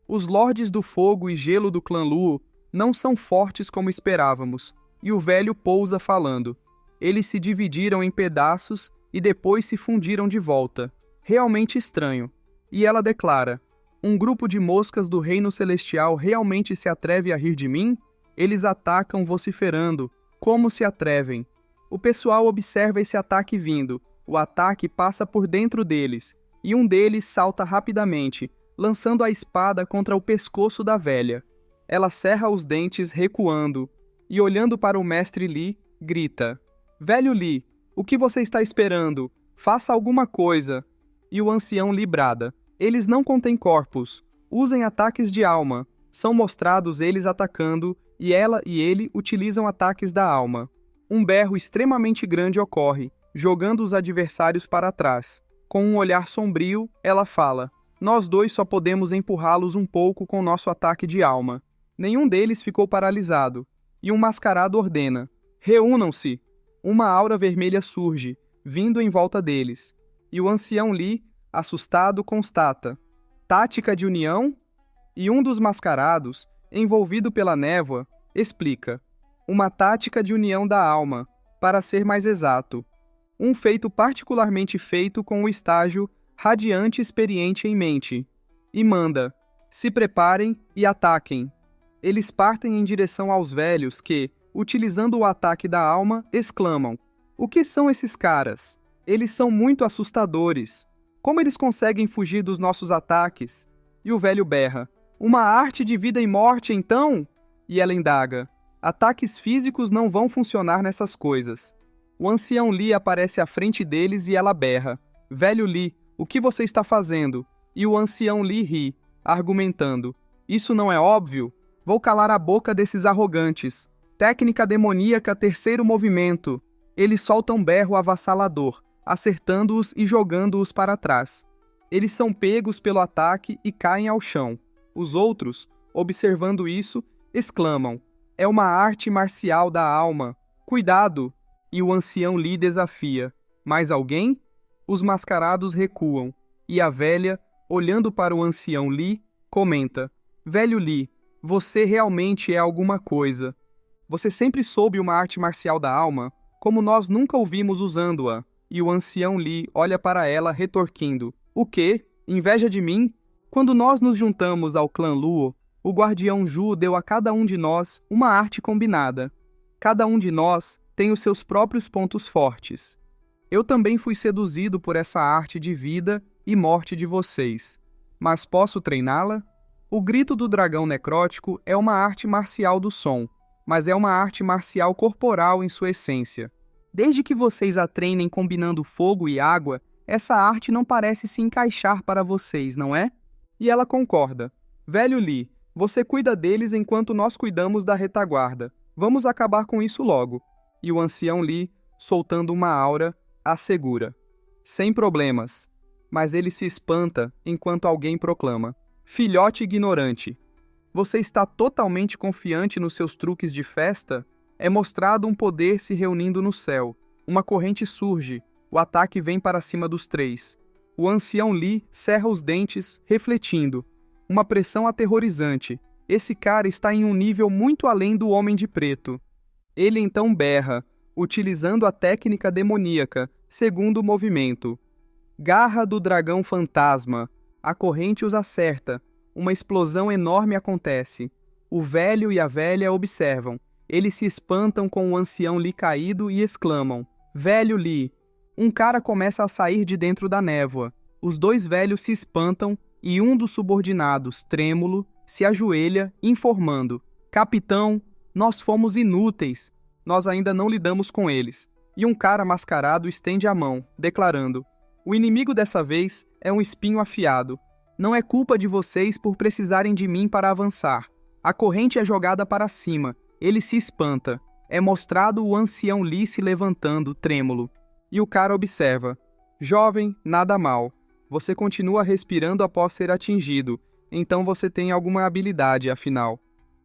Os lordes do fogo e gelo do clã Luo não são fortes como esperávamos, e o velho pousa falando: eles se dividiram em pedaços e depois se fundiram de volta. Realmente estranho. E ela declara: um grupo de moscas do reino celestial realmente se atreve a rir de mim? Eles atacam vociferando: como se atrevem? O pessoal observa esse ataque vindo. O ataque passa por dentro deles, e um deles salta rapidamente, lançando a espada contra o pescoço da velha. Ela cerra os dentes, recuando, e olhando para o mestre Li, grita: velho Li, o que você está esperando? Faça alguma coisa. E o ancião Li brada: eles não contêm corpos. Usem ataques de alma. São mostrados eles atacando e ela e ele utilizam ataques da alma. Um berro extremamente grande ocorre, jogando os adversários para trás. Com um olhar sombrio, ela fala: nós dois só podemos empurrá-los um pouco com nosso ataque de alma. Nenhum deles ficou paralisado, e um mascarado ordena: reúnam-se! Uma aura vermelha surge, vindo em volta deles, e o ancião Li, assustado, constata: tática de união? E um dos mascarados, envolvido pela névoa, explica: uma tática de união da alma, para ser mais exato. Um feito particularmente feito com o estágio radiante experiente em mente. E manda: se preparem e ataquem. Eles partem em direção aos velhos que, utilizando o ataque da alma, exclamam: o que são esses caras? Eles são muito assustadores. Como eles conseguem fugir dos nossos ataques? E o velho berra: uma arte de vida e morte, então? E ela indaga: ataques físicos não vão funcionar nessas coisas. O ancião Li aparece à frente deles e ela berra: velho Li, o que você está fazendo? E o ancião Li ri, argumentando: isso não é óbvio? Vou calar a boca desses arrogantes. Técnica demoníaca, terceiro movimento. Eles soltam berro avassalador, acertando-os e jogando-os para trás. Eles são pegos pelo ataque e caem ao chão. Os outros, observando isso, exclamam: é uma arte marcial da alma. Cuidado! E o ancião Li desafia: mais alguém? Os mascarados recuam, e a velha, olhando para o ancião Li, comenta: velho Li, você realmente é alguma coisa. Você sempre soube uma arte marcial da alma, como nós nunca ouvimos usando-a. E o ancião Li olha para ela retorquindo: o quê? Inveja de mim? Quando nós nos juntamos ao clã Luo, o guardião Ju deu a cada um de nós uma arte combinada. Cada um de nós tem os seus próprios pontos fortes. Eu também fui seduzido por essa arte de vida e morte de vocês. Mas posso treiná-la? O grito do dragão necrótico é uma arte marcial do som, mas é uma arte marcial corporal em sua essência. Desde que vocês a treinem combinando fogo e água, essa arte não parece se encaixar para vocês, não é? E ela concorda: velho Li, você cuida deles enquanto nós cuidamos da retaguarda. Vamos acabar com isso logo. E o ancião Li, soltando uma aura, assegura: sem problemas. Mas ele se espanta enquanto alguém proclama: filhote ignorante. Você está totalmente confiante nos seus truques de festa? É mostrado um poder se reunindo no céu. Uma corrente surge. O ataque vem para cima dos três. O ancião Li cerra os dentes, refletindo. Uma pressão aterrorizante. Esse cara está em um nível muito além do Homem de Preto. Ele então berra, utilizando a técnica demoníaca, segundo movimento. Garra do dragão fantasma. A corrente os acerta. Uma explosão enorme acontece. O velho e a velha observam. Eles se espantam com o ancião Li caído e exclamam: velho Li! Um cara começa a sair de dentro da névoa. Os dois velhos se espantam e um dos subordinados, trêmulo, se ajoelha, informando: capitão, nós fomos inúteis. Nós ainda não lidamos com eles. E um cara mascarado estende a mão, declarando: o inimigo dessa vez é um espinho afiado. Não é culpa de vocês por precisarem de mim para avançar. A corrente é jogada para cima. Ele se espanta. É mostrado o ancião Li se levantando, trêmulo. E o cara observa: jovem, nada mal. Você continua respirando após ser atingido, então você tem alguma habilidade, afinal.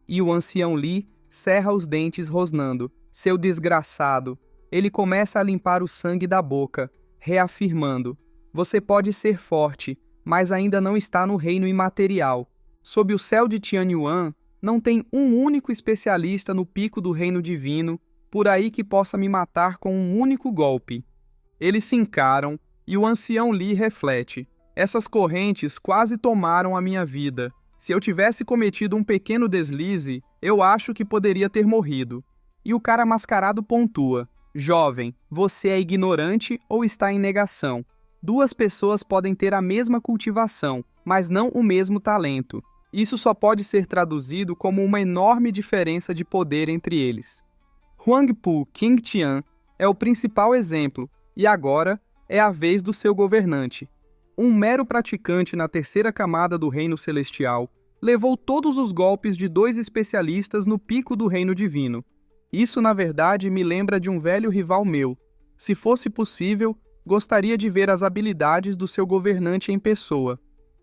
E o ancião Li cerra os dentes rosnando: seu desgraçado. Ele começa a limpar o sangue da boca, reafirmando: você pode ser forte, mas ainda não está no reino imaterial. Sob o céu de Tianyuan, não tem um único especialista no pico do reino divino, por aí que possa me matar com um único golpe. Eles se encaram, e o ancião Li reflete: essas correntes quase tomaram a minha vida. Se eu tivesse cometido um pequeno deslize, eu acho que poderia ter morrido. E o cara mascarado pontua: jovem, você é ignorante ou está em negação? Duas pessoas podem ter a mesma cultivação, mas não o mesmo talento. Isso só pode ser traduzido como uma enorme diferença de poder entre eles. Huangpu Qingtian é o principal exemplo, e agora é a vez do seu governante. Um mero praticante na terceira camada do reino celestial, levou todos os golpes de 2 especialistas no pico do reino divino. Isso, na verdade, me lembra de um velho rival meu. Se fosse possível, gostaria de ver as habilidades do seu governante em pessoa.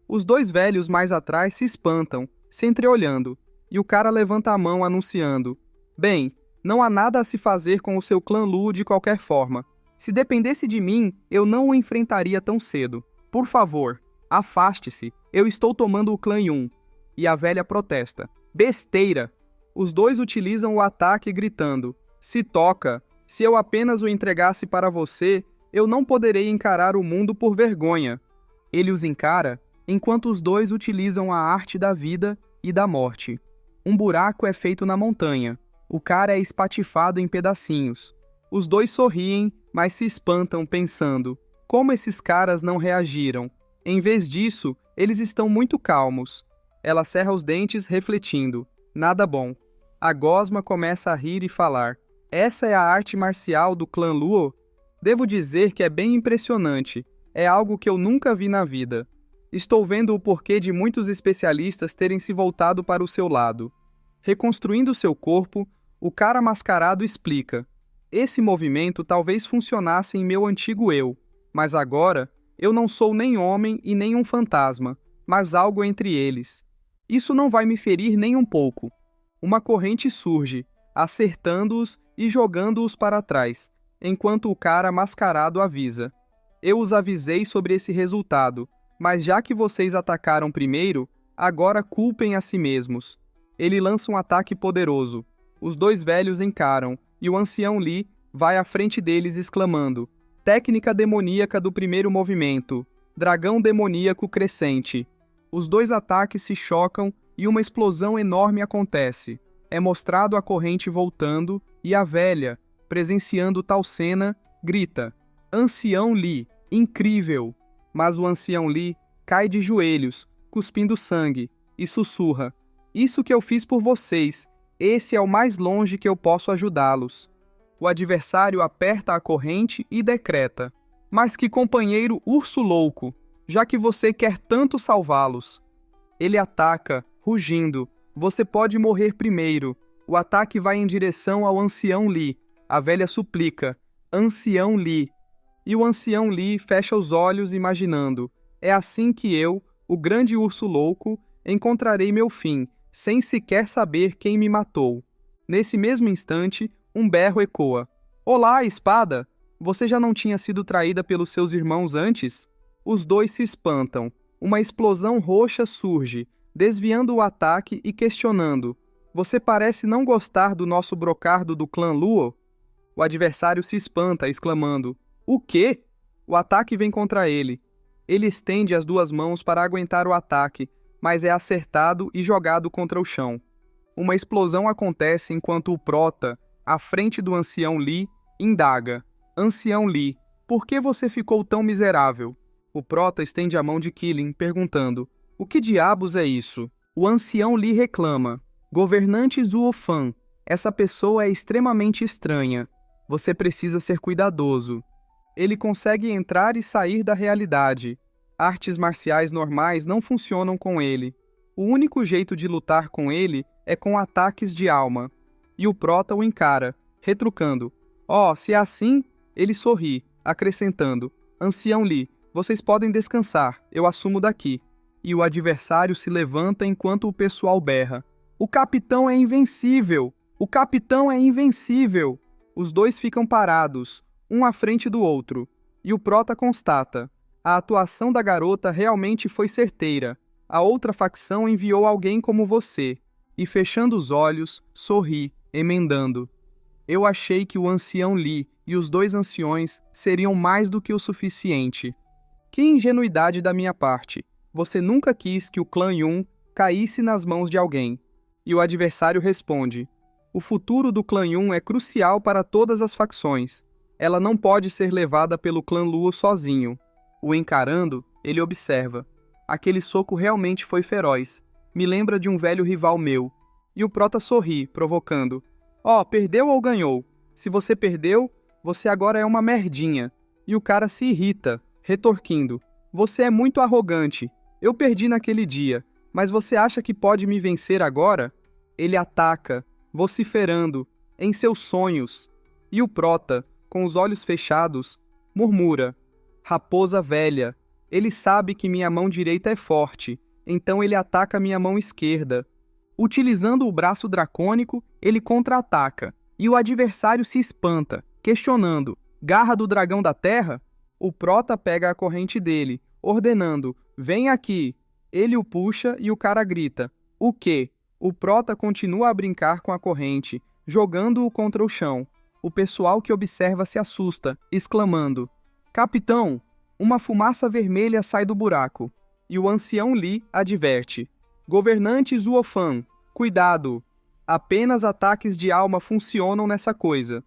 Os 2 velhos mais atrás se espantam, se entreolhando, e o cara levanta a mão anunciando: Bem, não há nada a se fazer com o seu clã Lu de qualquer forma. Se dependesse de mim, eu não o enfrentaria tão cedo. Por favor, afaste-se, eu estou tomando o clã Yun. E a velha protesta: Besteira! Os 2 utilizam o ataque gritando: Se toca! Se eu apenas o entregasse para você, eu não poderei encarar o mundo por vergonha. Ele os encara, enquanto os 2 utilizam a arte da vida e da morte. Um buraco é feito na montanha. O cara é espatifado em pedacinhos. Os 2 sorriem, mas se espantam pensando: como esses caras não reagiram? Em vez disso, eles estão muito calmos. Ela cerra os dentes, refletindo: nada bom. A gosma começa a rir e falar: essa é a arte marcial do clã Luo? Devo dizer que é bem impressionante. É algo que eu nunca vi na vida. Estou vendo o porquê de muitos especialistas terem se voltado para o seu lado. Reconstruindo seu corpo, o cara mascarado explica: esse movimento talvez funcionasse em meu antigo eu, mas agora eu não sou nem homem e nem um fantasma, mas algo entre eles. Isso não vai me ferir nem um pouco. Uma corrente surge, acertando-os e jogando-os para trás, enquanto o cara mascarado avisa: eu os avisei sobre esse resultado, mas já que vocês atacaram primeiro, agora culpem a si mesmos. Ele lança um ataque poderoso. Os 2 velhos encaram, e o ancião Li vai à frente deles exclamando: técnica demoníaca do primeiro movimento, dragão demoníaco crescente. Os 2 ataques se chocam e uma explosão enorme acontece. É mostrado a corrente voltando e a velha, presenciando tal cena, grita: Ancião Li, incrível! Mas o ancião Li cai de joelhos, cuspindo sangue, e sussurra: isso que eu fiz por vocês, esse é o mais longe que eu posso ajudá-los. O adversário aperta a corrente e decreta: mas que companheiro urso louco, já que você quer tanto salvá-los. Ele ataca, rugindo: você pode morrer primeiro. O ataque vai em direção ao ancião Li. A velha suplica: Ancião Li. E o ancião Li fecha os olhos imaginando: é assim que eu, o grande urso louco, encontrarei meu fim, sem sequer saber quem me matou. Nesse mesmo instante, um berro ecoa: Olá, espada! Você já não tinha sido traída pelos seus irmãos antes? Os 2 se espantam. Uma explosão roxa surge, desviando o ataque e questionando: você parece não gostar do nosso brocardo do clã Luo? O adversário se espanta, exclamando: o quê? O ataque vem contra ele. Ele estende as 2 mãos para aguentar o ataque, mas é acertado e jogado contra o chão. Uma explosão acontece enquanto o prota, à frente do ancião Li, indaga: Ancião Li, por que você ficou tão miserável? O prota estende a mão de Kilin, perguntando: o que diabos é isso? O ancião Li reclama: Governante Zuofan, essa pessoa é extremamente estranha. Você precisa ser cuidadoso. Ele consegue entrar e sair da realidade. Artes marciais normais não funcionam com ele. O único jeito de lutar com ele é com ataques de alma. E o prota o encara, retrucando: se é assim, ele sorri, acrescentando: Ancião Li, vocês podem descansar, eu assumo daqui. E o adversário se levanta enquanto o pessoal berra: o capitão é invencível! O capitão é invencível! Os 2 ficam parados, um à frente do outro, e o prota constata: a atuação da garota realmente foi certeira. A outra facção enviou alguém como você. E fechando os olhos, sorri, emendando: eu achei que o ancião Li e os 2 anciões seriam mais do que o suficiente. Que ingenuidade da minha parte! Você nunca quis que o clã Yun caísse nas mãos de alguém. E o adversário responde: o futuro do clã Yun é crucial para todas as facções. Ela não pode ser levada pelo clã Luo sozinho. O encarando, ele observa: aquele soco realmente foi feroz. Me lembra de um velho rival meu. E o prota sorri, provocando: perdeu ou ganhou? Se você perdeu, você agora é uma merdinha. E o cara se irrita, retorquindo: você é muito arrogante. Eu perdi naquele dia. Mas você acha que pode me vencer agora? Ele ataca, vociferando, em seus sonhos. E o prota, com os olhos fechados, murmura: raposa velha, ele sabe que minha mão direita é forte, então ele ataca minha mão esquerda. Utilizando o braço dracônico, ele contra-ataca, e o adversário se espanta, questionando: garra do dragão da terra? O prota pega a corrente dele, ordenando: vem aqui. Ele o puxa e o cara grita: o quê? O prota continua a brincar com a corrente, jogando-o contra o chão. O pessoal que observa se assusta, exclamando: capitão, uma fumaça vermelha sai do buraco. E o ancião Li adverte: governante Zuofan, cuidado! Apenas ataques de alma funcionam nessa coisa.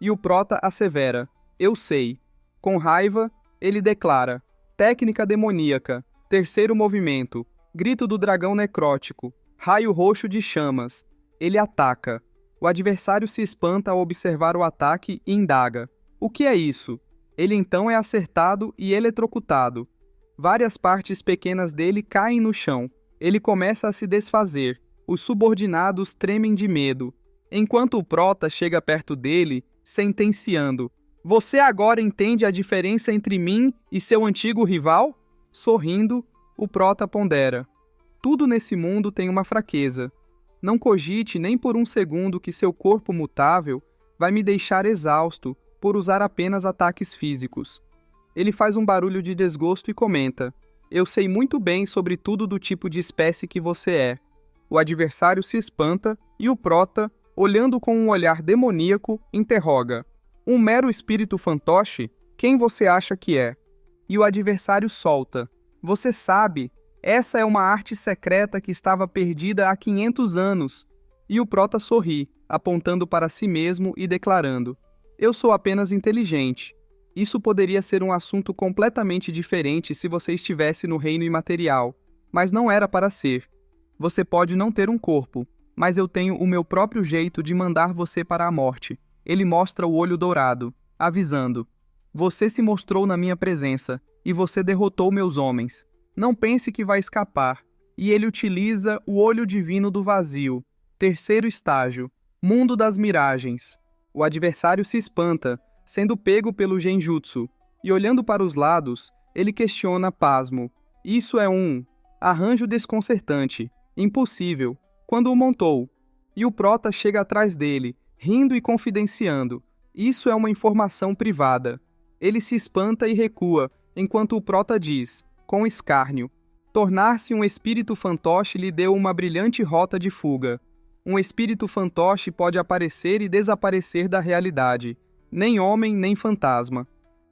E o prota assevera: eu sei. Com raiva, ele declara: técnica demoníaca, terceiro movimento, grito do dragão necrótico, raio roxo de chamas. Ele ataca. O adversário se espanta ao observar o ataque e indaga: o que é isso? Ele então é acertado e eletrocutado. Várias partes pequenas dele caem no chão. Ele começa a se desfazer. Os subordinados tremem de medo, enquanto o prota chega perto dele, sentenciando: você agora entende a diferença entre mim e seu antigo rival? Sorrindo, o prota pondera: tudo nesse mundo tem uma fraqueza. Não cogite nem por um segundo que seu corpo mutável vai me deixar exausto por usar apenas ataques físicos. Ele faz um barulho de desgosto e comenta: eu sei muito bem sobre tudo do tipo de espécie que você é. O adversário se espanta e o prota, olhando com um olhar demoníaco, interroga: um mero espírito fantoche? Quem você acha que é? E o adversário solta: você sabe, essa é uma arte secreta que estava perdida há 500 anos. E o prota sorri, apontando para si mesmo e declarando: eu sou apenas inteligente. Isso poderia ser um assunto completamente diferente se você estivesse no reino imaterial, mas não era para ser. Você pode não ter um corpo, mas eu tenho o meu próprio jeito de mandar você para a morte. Ele mostra o olho dourado, avisando: você se mostrou na minha presença, e você derrotou meus homens. Não pense que vai escapar. E ele utiliza o olho divino do vazio. Terceiro estágio, mundo das miragens. O adversário se espanta, sendo pego pelo genjutsu, e olhando para os lados, ele questiona pasmo: isso é um arranjo desconcertante, impossível, quando o montou. E o prota chega atrás dele, rindo e confidenciando: isso é uma informação privada. Ele se espanta e recua, enquanto o prota diz, com escárnio: tornar-se um espírito fantoche lhe deu uma brilhante rota de fuga. Um espírito fantoche pode aparecer e desaparecer da realidade, nem homem nem fantasma.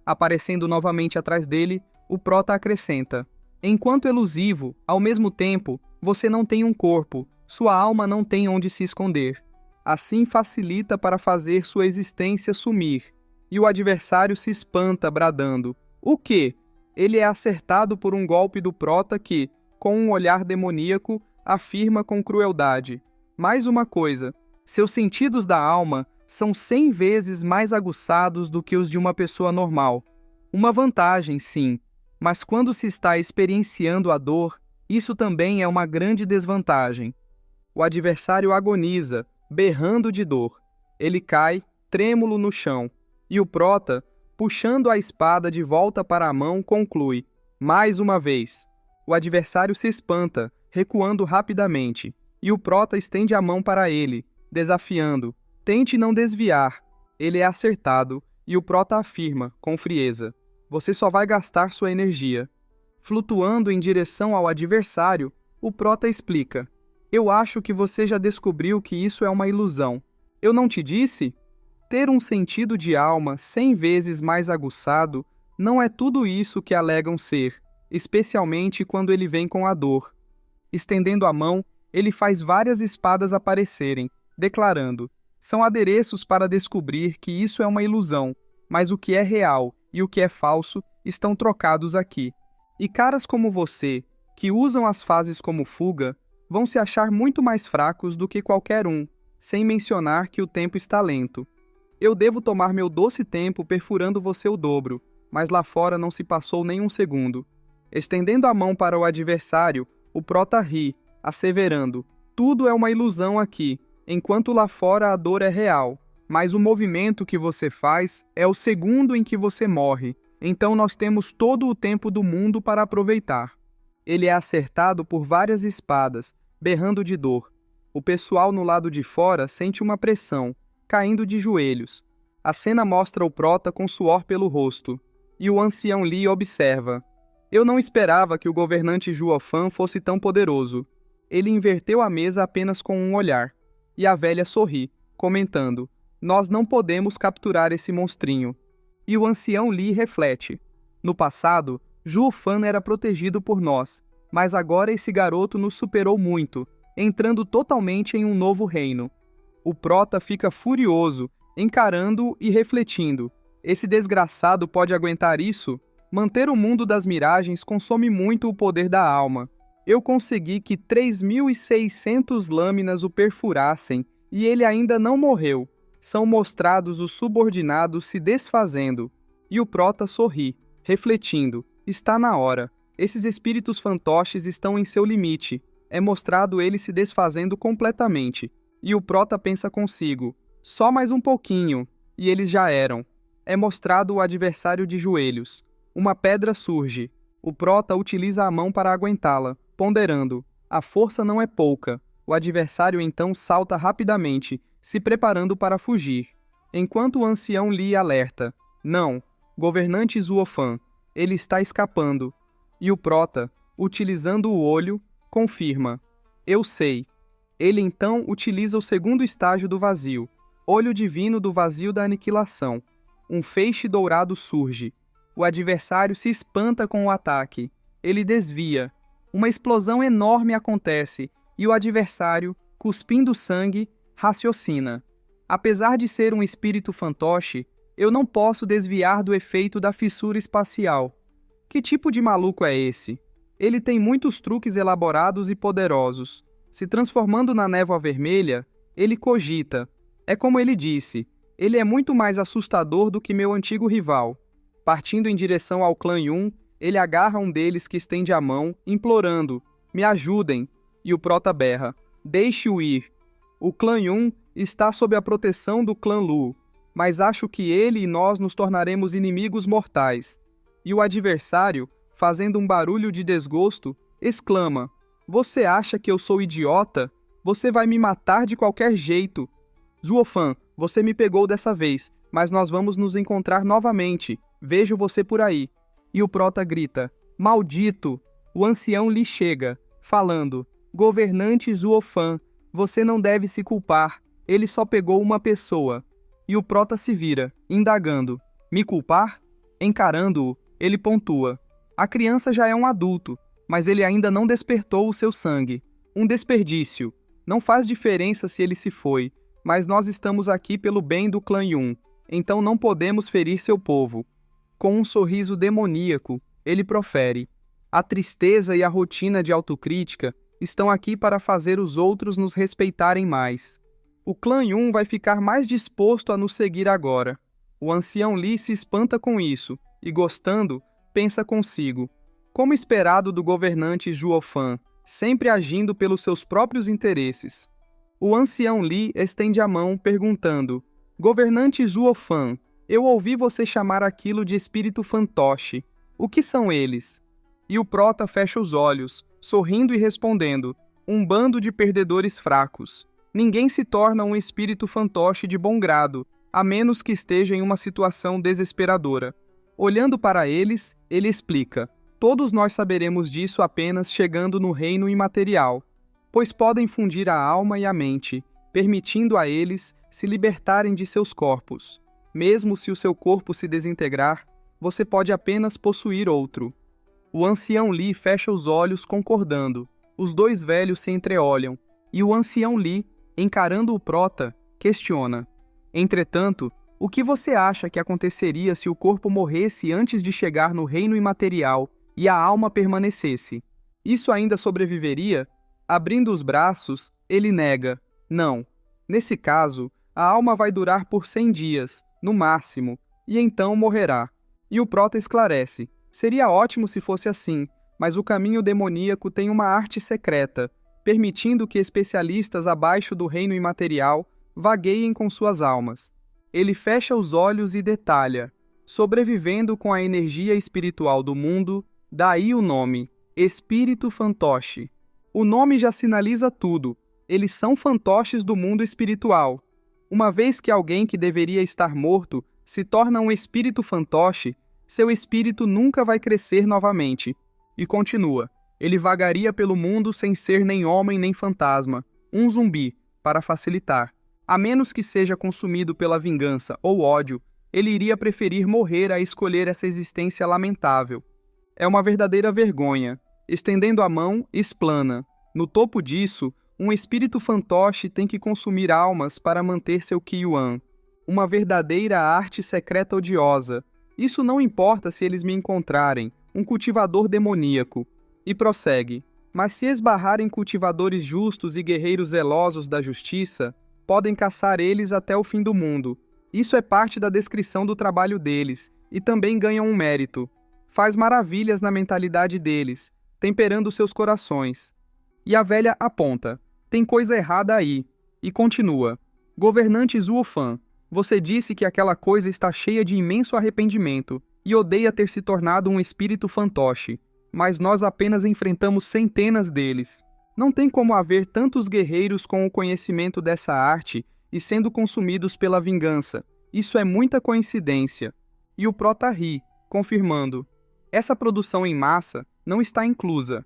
Aparecendo novamente atrás dele, o prota acrescenta: enquanto elusivo, ao mesmo tempo, você não tem um corpo, sua alma não tem onde se esconder. Assim facilita para fazer sua existência sumir. E o adversário se espanta, bradando: o quê? Ele é acertado por um golpe do prota que, com um olhar demoníaco, afirma com crueldade: mais uma coisa, seus sentidos da alma são 100 vezes mais aguçados do que os de uma pessoa normal. Uma vantagem, sim, mas quando se está experienciando a dor, isso também é uma grande desvantagem. O adversário agoniza, berrando de dor. Ele cai, trêmulo no chão, e o prota, puxando a espada de volta para a mão, conclui: mais uma vez. O adversário se espanta, recuando rapidamente, e o prota estende a mão para ele, desafiando: tente não desviar. Ele é acertado, e o prota afirma, com frieza: você só vai gastar sua energia. Flutuando em direção ao adversário, o prota explica: eu acho que você já descobriu que isso é uma ilusão. Eu não te disse? Ter um sentido de alma 100 vezes mais aguçado não é tudo isso que alegam ser, especialmente quando ele vem com a dor. Estendendo a mão, ele faz várias espadas aparecerem, declarando: são adereços para descobrir que isso é uma ilusão, mas o que é real e o que é falso estão trocados aqui. E caras como você, que usam as fases como fuga, vão se achar muito mais fracos do que qualquer um, sem mencionar que o tempo está lento. Eu devo tomar meu doce tempo perfurando você o dobro, mas lá fora não se passou nem um segundo. Estendendo a mão para o adversário, O Prota ri, asseverando: tudo é uma ilusão aqui, enquanto lá fora a dor é real. Mas o movimento que você faz é o segundo em que você morre, então nós temos todo o tempo do mundo para aproveitar. Ele é acertado por várias espadas, berrando de dor. O pessoal no lado de fora sente uma pressão, caindo de joelhos. A cena mostra o Prota com suor pelo rosto, e o ancião Li observa. Eu não esperava que o governante Juofan fosse tão poderoso. Ele inverteu a mesa apenas com um olhar, e a velha sorri, comentando: nós não podemos capturar esse monstrinho. E o ancião Li reflete: no passado, Juofan era protegido por nós, mas agora esse garoto nos superou muito, entrando totalmente em um novo reino. O Prota fica furioso, encarando-o e refletindo: esse desgraçado pode aguentar isso? Manter o mundo das miragens consome muito o poder da alma. Eu consegui que 3.600 lâminas o perfurassem, e ele ainda não morreu. São mostrados os subordinados se desfazendo. E o Prota sorri, refletindo: está na hora. Esses espíritos fantoches estão em seu limite. É mostrado ele se desfazendo completamente. E o Prota pensa consigo: só mais um pouquinho, e eles já eram. É mostrado o adversário de joelhos. Uma pedra surge. O Prota utiliza a mão para aguentá-la, ponderando: a força não é pouca. O adversário então salta rapidamente, se preparando para fugir. Enquanto o ancião Li alerta: não, governante Zuofan, ele está escapando. E o Prota, utilizando o olho, confirma: eu sei. Ele então utiliza o segundo estágio do vazio, olho divino do vazio da aniquilação. Um feixe dourado surge. O adversário se espanta com o ataque. Ele desvia. Uma explosão enorme acontece e o adversário, cuspindo sangue, raciocina: apesar de ser um espírito fantoche, eu não posso desviar do efeito da fissura espacial. Que tipo de maluco é esse? Ele tem muitos truques elaborados e poderosos. Se transformando na névoa vermelha, ele cogita. É como ele disse: ele é muito mais assustador do que meu antigo rival. Partindo em direção ao clã Yun, ele agarra um deles que estende a mão, implorando: me ajudem. E o Prota berra: deixe-o ir. O clã Yun está sob a proteção do clã Lu, mas acho que ele e nós nos tornaremos inimigos mortais. E o adversário, fazendo um barulho de desgosto, exclama: você acha que eu sou idiota? Você vai me matar de qualquer jeito. Zuofan, você me pegou dessa vez, mas nós vamos nos encontrar novamente. Vejo você por aí. E o Prota grita: maldito! O ancião lhe chega, falando: governante Zuofan, você não deve se culpar. Ele só pegou uma pessoa. E o Prota se vira, indagando: me culpar? Encarando-o, ele pontua: a criança já é um adulto, mas ele ainda não despertou o seu sangue. Um desperdício. Não faz diferença se ele se foi, mas nós estamos aqui pelo bem do clã Yun, então não podemos ferir seu povo. Com um sorriso demoníaco, ele profere: a tristeza e a rotina de autocrítica estão aqui para fazer os outros nos respeitarem mais. O clã Yun vai ficar mais disposto a nos seguir agora. O ancião Li se espanta com isso, e gostando, pensa consigo: como esperado do governante Juofan, sempre agindo pelos seus próprios interesses. O ancião Li estende a mão, perguntando: governante Zuofan, eu ouvi você chamar aquilo de espírito fantoche. O que são eles? E o Prota fecha os olhos, sorrindo e respondendo: um bando de perdedores fracos. Ninguém se torna um espírito fantoche de bom grado, a menos que esteja em uma situação desesperadora. Olhando para eles, ele explica: todos nós saberemos disso apenas chegando no reino imaterial, pois podem fundir a alma e a mente, permitindo a eles se libertarem de seus corpos. Mesmo se o seu corpo se desintegrar, você pode apenas possuir outro. O ancião Li fecha os olhos concordando. Os dois velhos se entreolham, e o ancião Li, encarando o Prota, questiona: entretanto, o que você acha que aconteceria se o corpo morresse antes de chegar no reino imaterial e a alma permanecesse? Isso ainda sobreviveria? Abrindo os braços, ele nega: não. Nesse caso, a alma vai durar por 100 dias, no máximo, e então morrerá. E o Prota esclarece: seria ótimo se fosse assim, mas o caminho demoníaco tem uma arte secreta, permitindo que especialistas abaixo do reino imaterial vagueiem com suas almas. Ele fecha os olhos e detalha, sobrevivendo com a energia espiritual do mundo, daí o nome, Espírito Fantoche. O nome já sinaliza tudo, eles são fantoches do mundo espiritual. Uma vez que alguém que deveria estar morto se torna um espírito fantoche, seu espírito nunca vai crescer novamente. E continua, ele vagaria pelo mundo sem ser nem homem nem fantasma, um zumbi, para facilitar. A menos que seja consumido pela vingança ou ódio, ele iria preferir morrer a escolher essa existência lamentável. É uma verdadeira vergonha. Estendendo a mão, explana. No topo disso, um espírito fantoche tem que consumir almas para manter seu Kyuan. Uma verdadeira arte secreta odiosa. Isso não importa se eles me encontrarem, um cultivador demoníaco. E prossegue. Mas se esbarrarem cultivadores justos e guerreiros zelosos da justiça, podem caçar eles até o fim do mundo. Isso é parte da descrição do trabalho deles, e também ganham um mérito. Faz maravilhas na mentalidade deles, temperando seus corações. E a velha aponta. Tem coisa errada aí. E continua. Governante Zuofan, você disse que aquela coisa está cheia de imenso arrependimento e odeia ter se tornado um espírito fantoche. Mas nós apenas enfrentamos centenas deles. Não tem como haver tantos guerreiros com o conhecimento dessa arte e sendo consumidos pela vingança. Isso é muita coincidência. E o prota ri, confirmando. Essa produção em massa não está inclusa.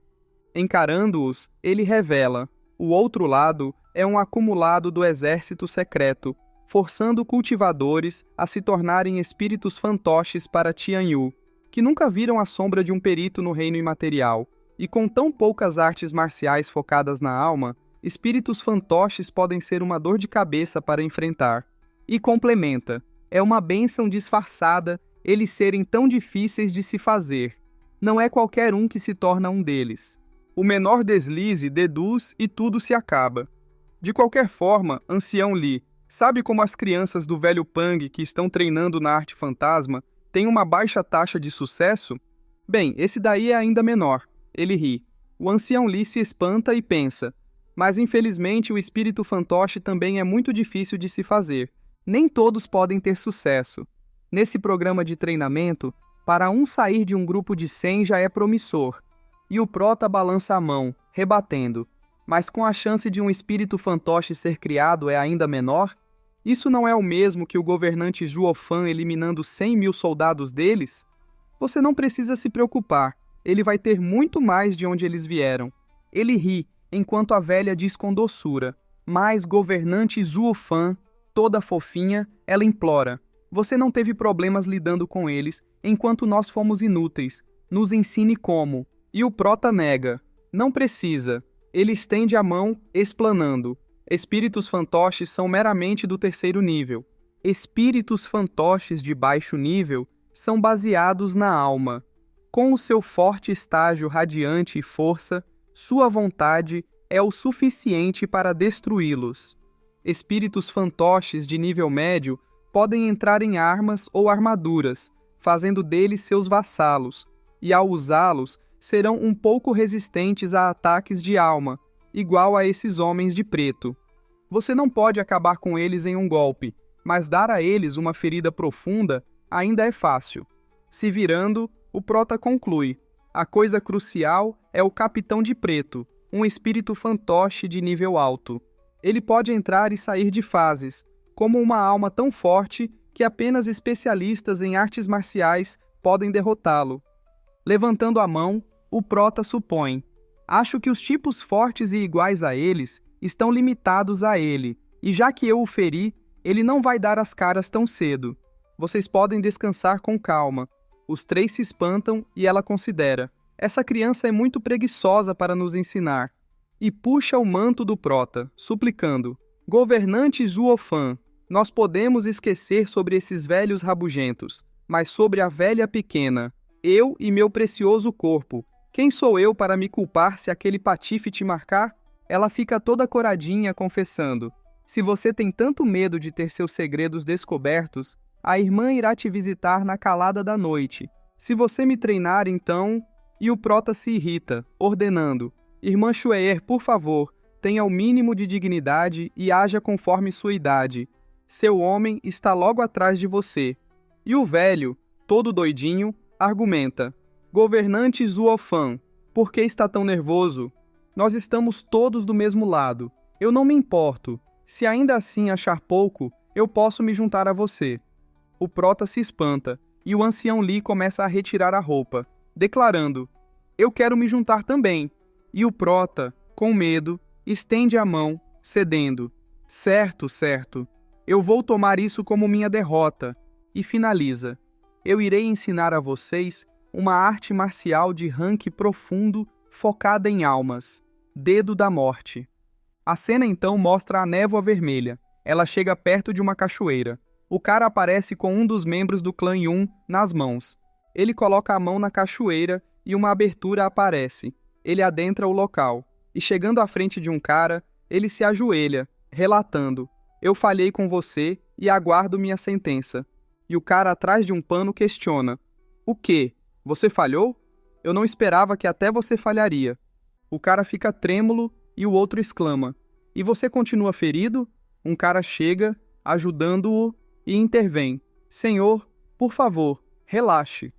Encarando-os, ele revela. O outro lado é um acumulado do exército secreto, forçando cultivadores a se tornarem espíritos fantoches para Tianyu, que nunca viram a sombra de um perito no reino imaterial. E com tão poucas artes marciais focadas na alma, espíritos fantoches podem ser uma dor de cabeça para enfrentar. E complementa, é uma bênção disfarçada eles serem tão difíceis de se fazer. Não é qualquer um que se torna um deles. O menor deslize deduz e tudo se acaba. De qualquer forma, Ancião Li, sabe como as crianças do velho Pang que estão treinando na arte fantasma têm uma baixa taxa de sucesso? Bem, esse daí é ainda menor. Ele ri. O Ancião Li se espanta e pensa, mas infelizmente o espírito fantoche também é muito difícil de se fazer. Nem todos podem ter sucesso. Nesse programa de treinamento, para um sair de um grupo de 100 já é promissor. E o prota balança a mão, rebatendo. Mas com a chance de um espírito fantoche ser criado é ainda menor? Isso não é o mesmo que o governante Zuofan eliminando 100.000 soldados deles? Você não precisa se preocupar. Ele vai ter muito mais de onde eles vieram. Ele ri, enquanto a velha diz com doçura. Mas, governante Zuofan, toda fofinha, ela implora. Você não teve problemas lidando com eles, enquanto nós fomos inúteis. Nos ensine como. E o prota nega. Não precisa. Ele estende a mão, explanando. Espíritos fantoches são meramente do terceiro nível. Espíritos fantoches de baixo nível são baseados na alma. Com o seu forte estágio radiante e força, sua vontade é o suficiente para destruí-los. Espíritos fantoches de nível médio podem entrar em armas ou armaduras, fazendo deles seus vassalos, e ao usá-los, serão um pouco resistentes a ataques de alma, igual a esses homens de preto. Você não pode acabar com eles em um golpe, mas dar a eles uma ferida profunda ainda é fácil. Se virando, o prota conclui. A coisa crucial é o Capitão de Preto, um espírito fantoche de nível alto. Ele pode entrar e sair de fases, como uma alma tão forte que apenas especialistas em artes marciais podem derrotá-lo. Levantando a mão, o prota supõe. Acho que os tipos fortes e iguais a eles estão limitados a ele, e já que eu o feri, ele não vai dar as caras tão cedo. Vocês podem descansar com calma. Os três se espantam e ela considera. Essa criança é muito preguiçosa para nos ensinar. E puxa o manto do prota, suplicando. Governante Zuofan, nós podemos esquecer sobre esses velhos rabugentos, mas sobre a velha pequena, eu e meu precioso corpo. Quem sou eu para me culpar se aquele patife te marcar? Ela fica toda coradinha, confessando. Se você tem tanto medo de ter seus segredos descobertos, a irmã irá te visitar na calada da noite. Se você me treinar, então... E o prota se irrita, ordenando: Irmã Schweyer, por favor, tenha o mínimo de dignidade e haja conforme sua idade. Seu homem está logo atrás de você. E o velho, todo doidinho, argumenta: Governante Zuofan, por que está tão nervoso? Nós estamos todos do mesmo lado. Eu não me importo. Se ainda assim achar pouco, eu posso me juntar a você. O prota se espanta, e o ancião Li começa a retirar a roupa, declarando: Eu quero me juntar também. E o prota, com medo, estende a mão, cedendo: Certo, certo. Eu vou tomar isso como minha derrota. E finaliza: Eu irei ensinar a vocês uma arte marcial de ranque profundo focada em almas. Dedo da morte. A cena então mostra a névoa vermelha. Ela chega perto de uma cachoeira. O cara aparece com um dos membros do clã Yun nas mãos. Ele coloca a mão na cachoeira e uma abertura aparece. Ele adentra o local. E chegando à frente de um cara, ele se ajoelha, relatando: Eu falhei com você e aguardo minha sentença. E o cara atrás de um pano questiona: O quê? Você falhou? Eu não esperava que até você falharia. O cara fica trêmulo e o outro exclama: E você continua ferido? Um cara chega, ajudando-o, e intervém: Senhor, por favor, relaxe.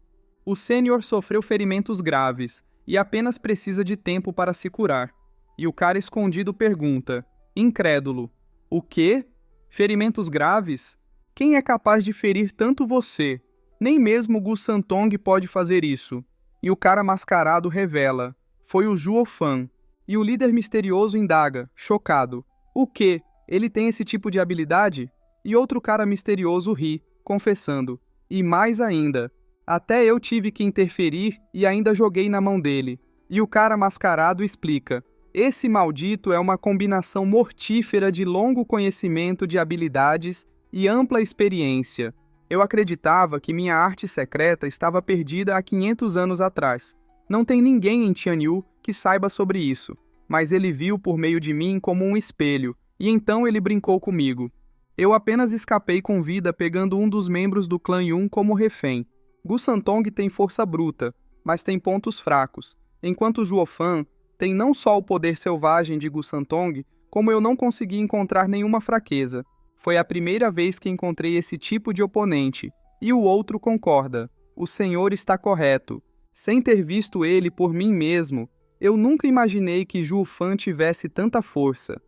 O sênior sofreu ferimentos graves e apenas precisa de tempo para se curar. E o cara escondido pergunta, incrédulo: O quê? Ferimentos graves? Quem é capaz de ferir tanto você? Nem mesmo Gu Santong pode fazer isso. E o cara mascarado revela: Foi o Zuofan. E o líder misterioso indaga, chocado: O quê? Ele tem esse tipo de habilidade? E outro cara misterioso ri, confessando: E mais ainda, até eu tive que interferir e ainda joguei na mão dele. E o cara mascarado explica: Esse maldito é uma combinação mortífera de longo conhecimento de habilidades e ampla experiência. Eu acreditava que minha arte secreta estava perdida há 500 anos atrás. Não tem ninguém em Tianyu que saiba sobre isso, mas ele viu por meio de mim como um espelho, e então ele brincou comigo. Eu apenas escapei com vida pegando um dos membros do clã Yun como refém. Gu Santong tem força bruta, mas tem pontos fracos, enquanto Zuofan tem não só o poder selvagem de Gu Santong, como eu não consegui encontrar nenhuma fraqueza. Foi a primeira vez que encontrei esse tipo de oponente, e o outro concorda: O senhor está correto. Sem ter visto ele por mim mesmo, eu nunca imaginei que Zuofan tivesse tanta força.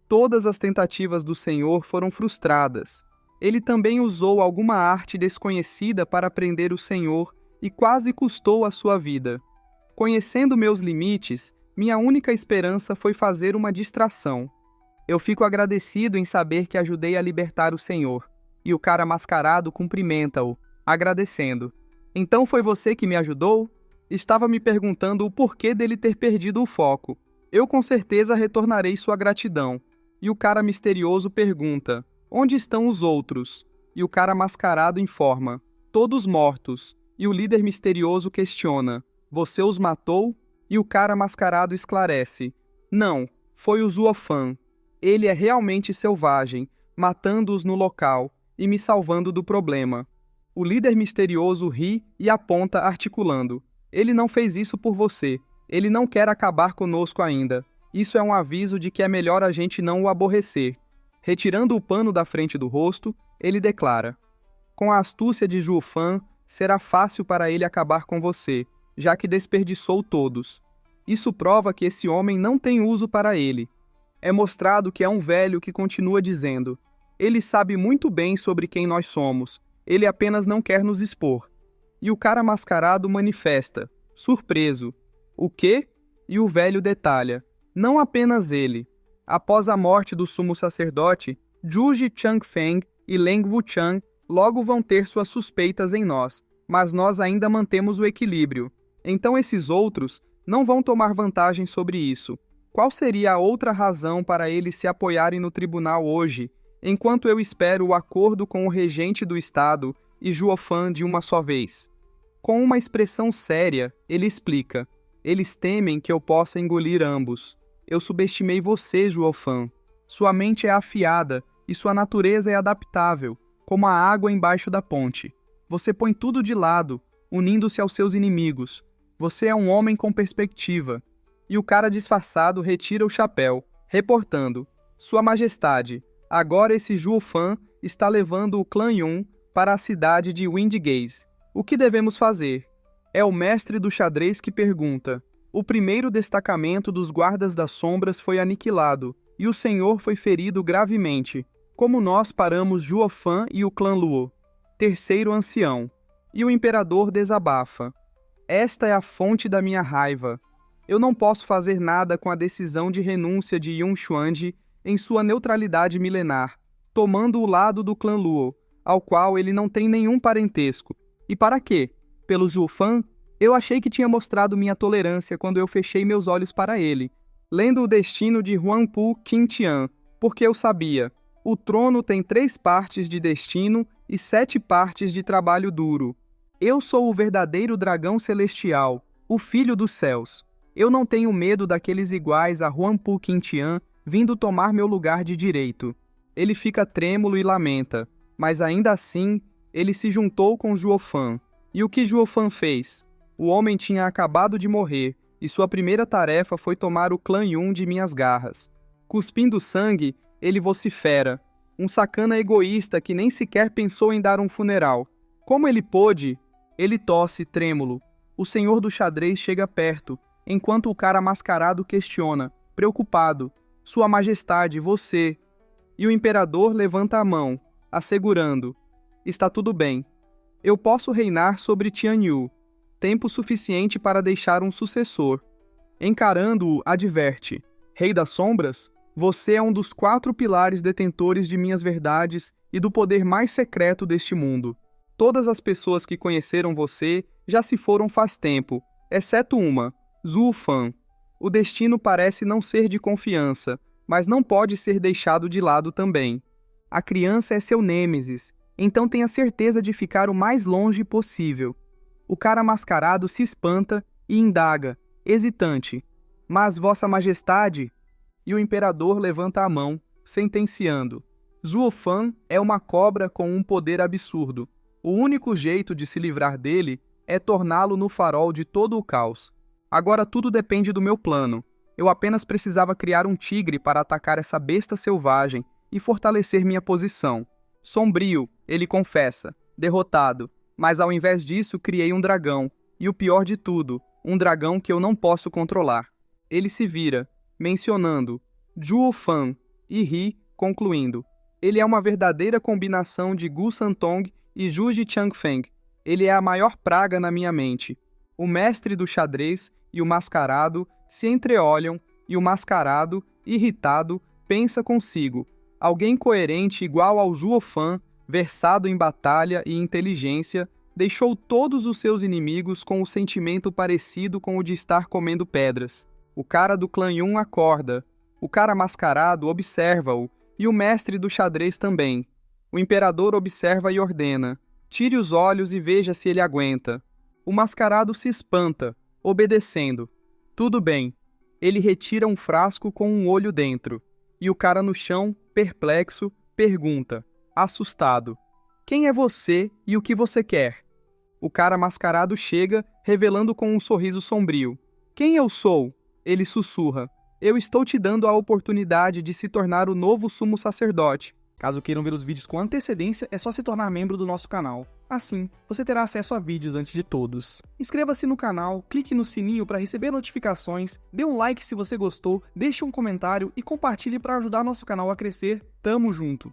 Todas as tentativas do senhor foram frustradas. Ele também usou alguma arte desconhecida para prender o senhor e quase custou a sua vida. Conhecendo meus limites, minha única esperança foi fazer uma distração. Eu fico agradecido em saber que ajudei a libertar o senhor. E o cara mascarado cumprimenta-o, agradecendo. Então foi você que me ajudou? Estava me perguntando o porquê dele ter perdido o foco. Eu com certeza retornarei sua gratidão. E o cara misterioso pergunta: Onde estão os outros? E o cara mascarado informa: Todos mortos. E o líder misterioso questiona: Você os matou? E o cara mascarado esclarece: Não, foi o Zuofan. Ele é realmente selvagem, matando-os no local e me salvando do problema. O líder misterioso ri e aponta articulando: Ele não fez isso por você. Ele não quer acabar conosco ainda. Isso é um aviso de que é melhor a gente não o aborrecer. Retirando o pano da frente do rosto, ele declara: Com a astúcia de Zuofan, será fácil para ele acabar com você, já que desperdiçou todos. Isso prova que esse homem não tem uso para ele. É mostrado que é um velho que continua dizendo: Ele sabe muito bem sobre quem nós somos. Ele apenas não quer nos expor. E o cara mascarado manifesta, surpreso: O quê? E o velho detalha: Não apenas ele. Após a morte do sumo sacerdote, Zhuge Changfeng e Leng Wuchang logo vão ter suas suspeitas em nós, mas nós ainda mantemos o equilíbrio. Então esses outros não vão tomar vantagem sobre isso. Qual seria a outra razão para eles se apoiarem no tribunal hoje, enquanto eu espero o acordo com o regente do estado e Zuofan de uma só vez? Com uma expressão séria, ele explica: Eles temem que eu possa engolir ambos. Eu subestimei você, Zuofan. Sua mente é afiada e sua natureza é adaptável, como a água embaixo da ponte. Você põe tudo de lado, unindo-se aos seus inimigos. Você é um homem com perspectiva. E o cara disfarçado retira o chapéu, reportando: Sua Majestade, agora esse Zhuo Fan está levando o clã Yun para a cidade de Windgaze. O que devemos fazer? É o mestre do xadrez que pergunta. O primeiro destacamento dos guardas das sombras foi aniquilado, e o senhor foi ferido gravemente. Como nós paramos Zhuo Fan e o clã Luo? Terceiro ancião. E o imperador desabafa. Esta é a fonte da minha raiva. Eu não posso fazer nada com a decisão de renúncia de Yun Xuanji em sua neutralidade milenar, tomando o lado do clã Luo, ao qual ele não tem nenhum parentesco. E para quê? Pelo Zhuo Fan? Eu achei que tinha mostrado minha tolerância quando eu fechei meus olhos para ele, lendo o destino de Huangpu Qingtian, porque eu sabia, o trono tem 3 partes de destino e 7 partes de trabalho duro. Eu sou o verdadeiro dragão celestial, o filho dos céus. Eu não tenho medo daqueles iguais a Huangpu Qingtian vindo tomar meu lugar de direito. Ele fica trêmulo e lamenta, mas ainda assim, ele se juntou com Zhuo Fan. E o que Zhuo Fan fez? O homem tinha acabado de morrer, e sua primeira tarefa foi tomar o clã Yun de minhas garras. Cuspindo sangue, ele vocifera. Um sacana egoísta que nem sequer pensou em dar um funeral. Como ele pôde? Ele tosse, trêmulo. O senhor do xadrez chega perto, enquanto o cara mascarado questiona, preocupado. Sua Majestade, você... E o imperador levanta a mão, assegurando. Está tudo bem. Eu posso reinar sobre Tianyu. Tempo suficiente para deixar um sucessor. Encarando-o, adverte. Rei das Sombras, você é um dos 4 pilares detentores de minhas verdades e do poder mais secreto deste mundo. Todas as pessoas que conheceram você já se foram faz tempo, exceto uma, Zhuo Fan. O destino parece não ser de confiança, mas não pode ser deixado de lado também. A criança é seu nêmesis, então tenha certeza de ficar o mais longe possível. O cara mascarado se espanta e indaga, hesitante. Mas Vossa Majestade... E o imperador levanta a mão, sentenciando. Zhuo Fan é uma cobra com um poder absurdo. O único jeito de se livrar dele é torná-lo no farol de todo o caos. Agora tudo depende do meu plano. Eu apenas precisava criar um tigre para atacar essa besta selvagem e fortalecer minha posição. Sombrio, ele confessa, derrotado. Mas ao invés disso criei um dragão. E o pior de tudo, um dragão que eu não posso controlar. Ele se vira, mencionando Zhuo Fan, e ri, concluindo. Ele é uma verdadeira combinação de Gu Santong e Zhu Changfeng. Ele é a maior praga na minha mente. O mestre do xadrez e o mascarado se entreolham e o mascarado, irritado, pensa consigo. Alguém coerente igual ao Zhuo Fan, versado em batalha e inteligência, deixou todos os seus inimigos com um sentimento parecido com o de estar comendo pedras. O cara do clã Yun acorda. O cara mascarado observa-o, e o mestre do xadrez também. O imperador observa e ordena. Tire os olhos e veja se ele aguenta. O mascarado se espanta, obedecendo. Tudo bem. Ele retira um frasco com um olho dentro. E o cara no chão, perplexo, pergunta, assustado. Quem é você e o que você quer? O cara mascarado chega, revelando com um sorriso sombrio. Quem eu sou? Ele sussurra. Eu estou te dando a oportunidade de se tornar o novo sumo sacerdote. Caso queiram ver os vídeos com antecedência, é só se tornar membro do nosso canal. Assim, você terá acesso a vídeos antes de todos. Inscreva-se no canal, clique no sininho para receber notificações, dê um like se você gostou, deixe um comentário e compartilhe para ajudar nosso canal a crescer. Tamo junto!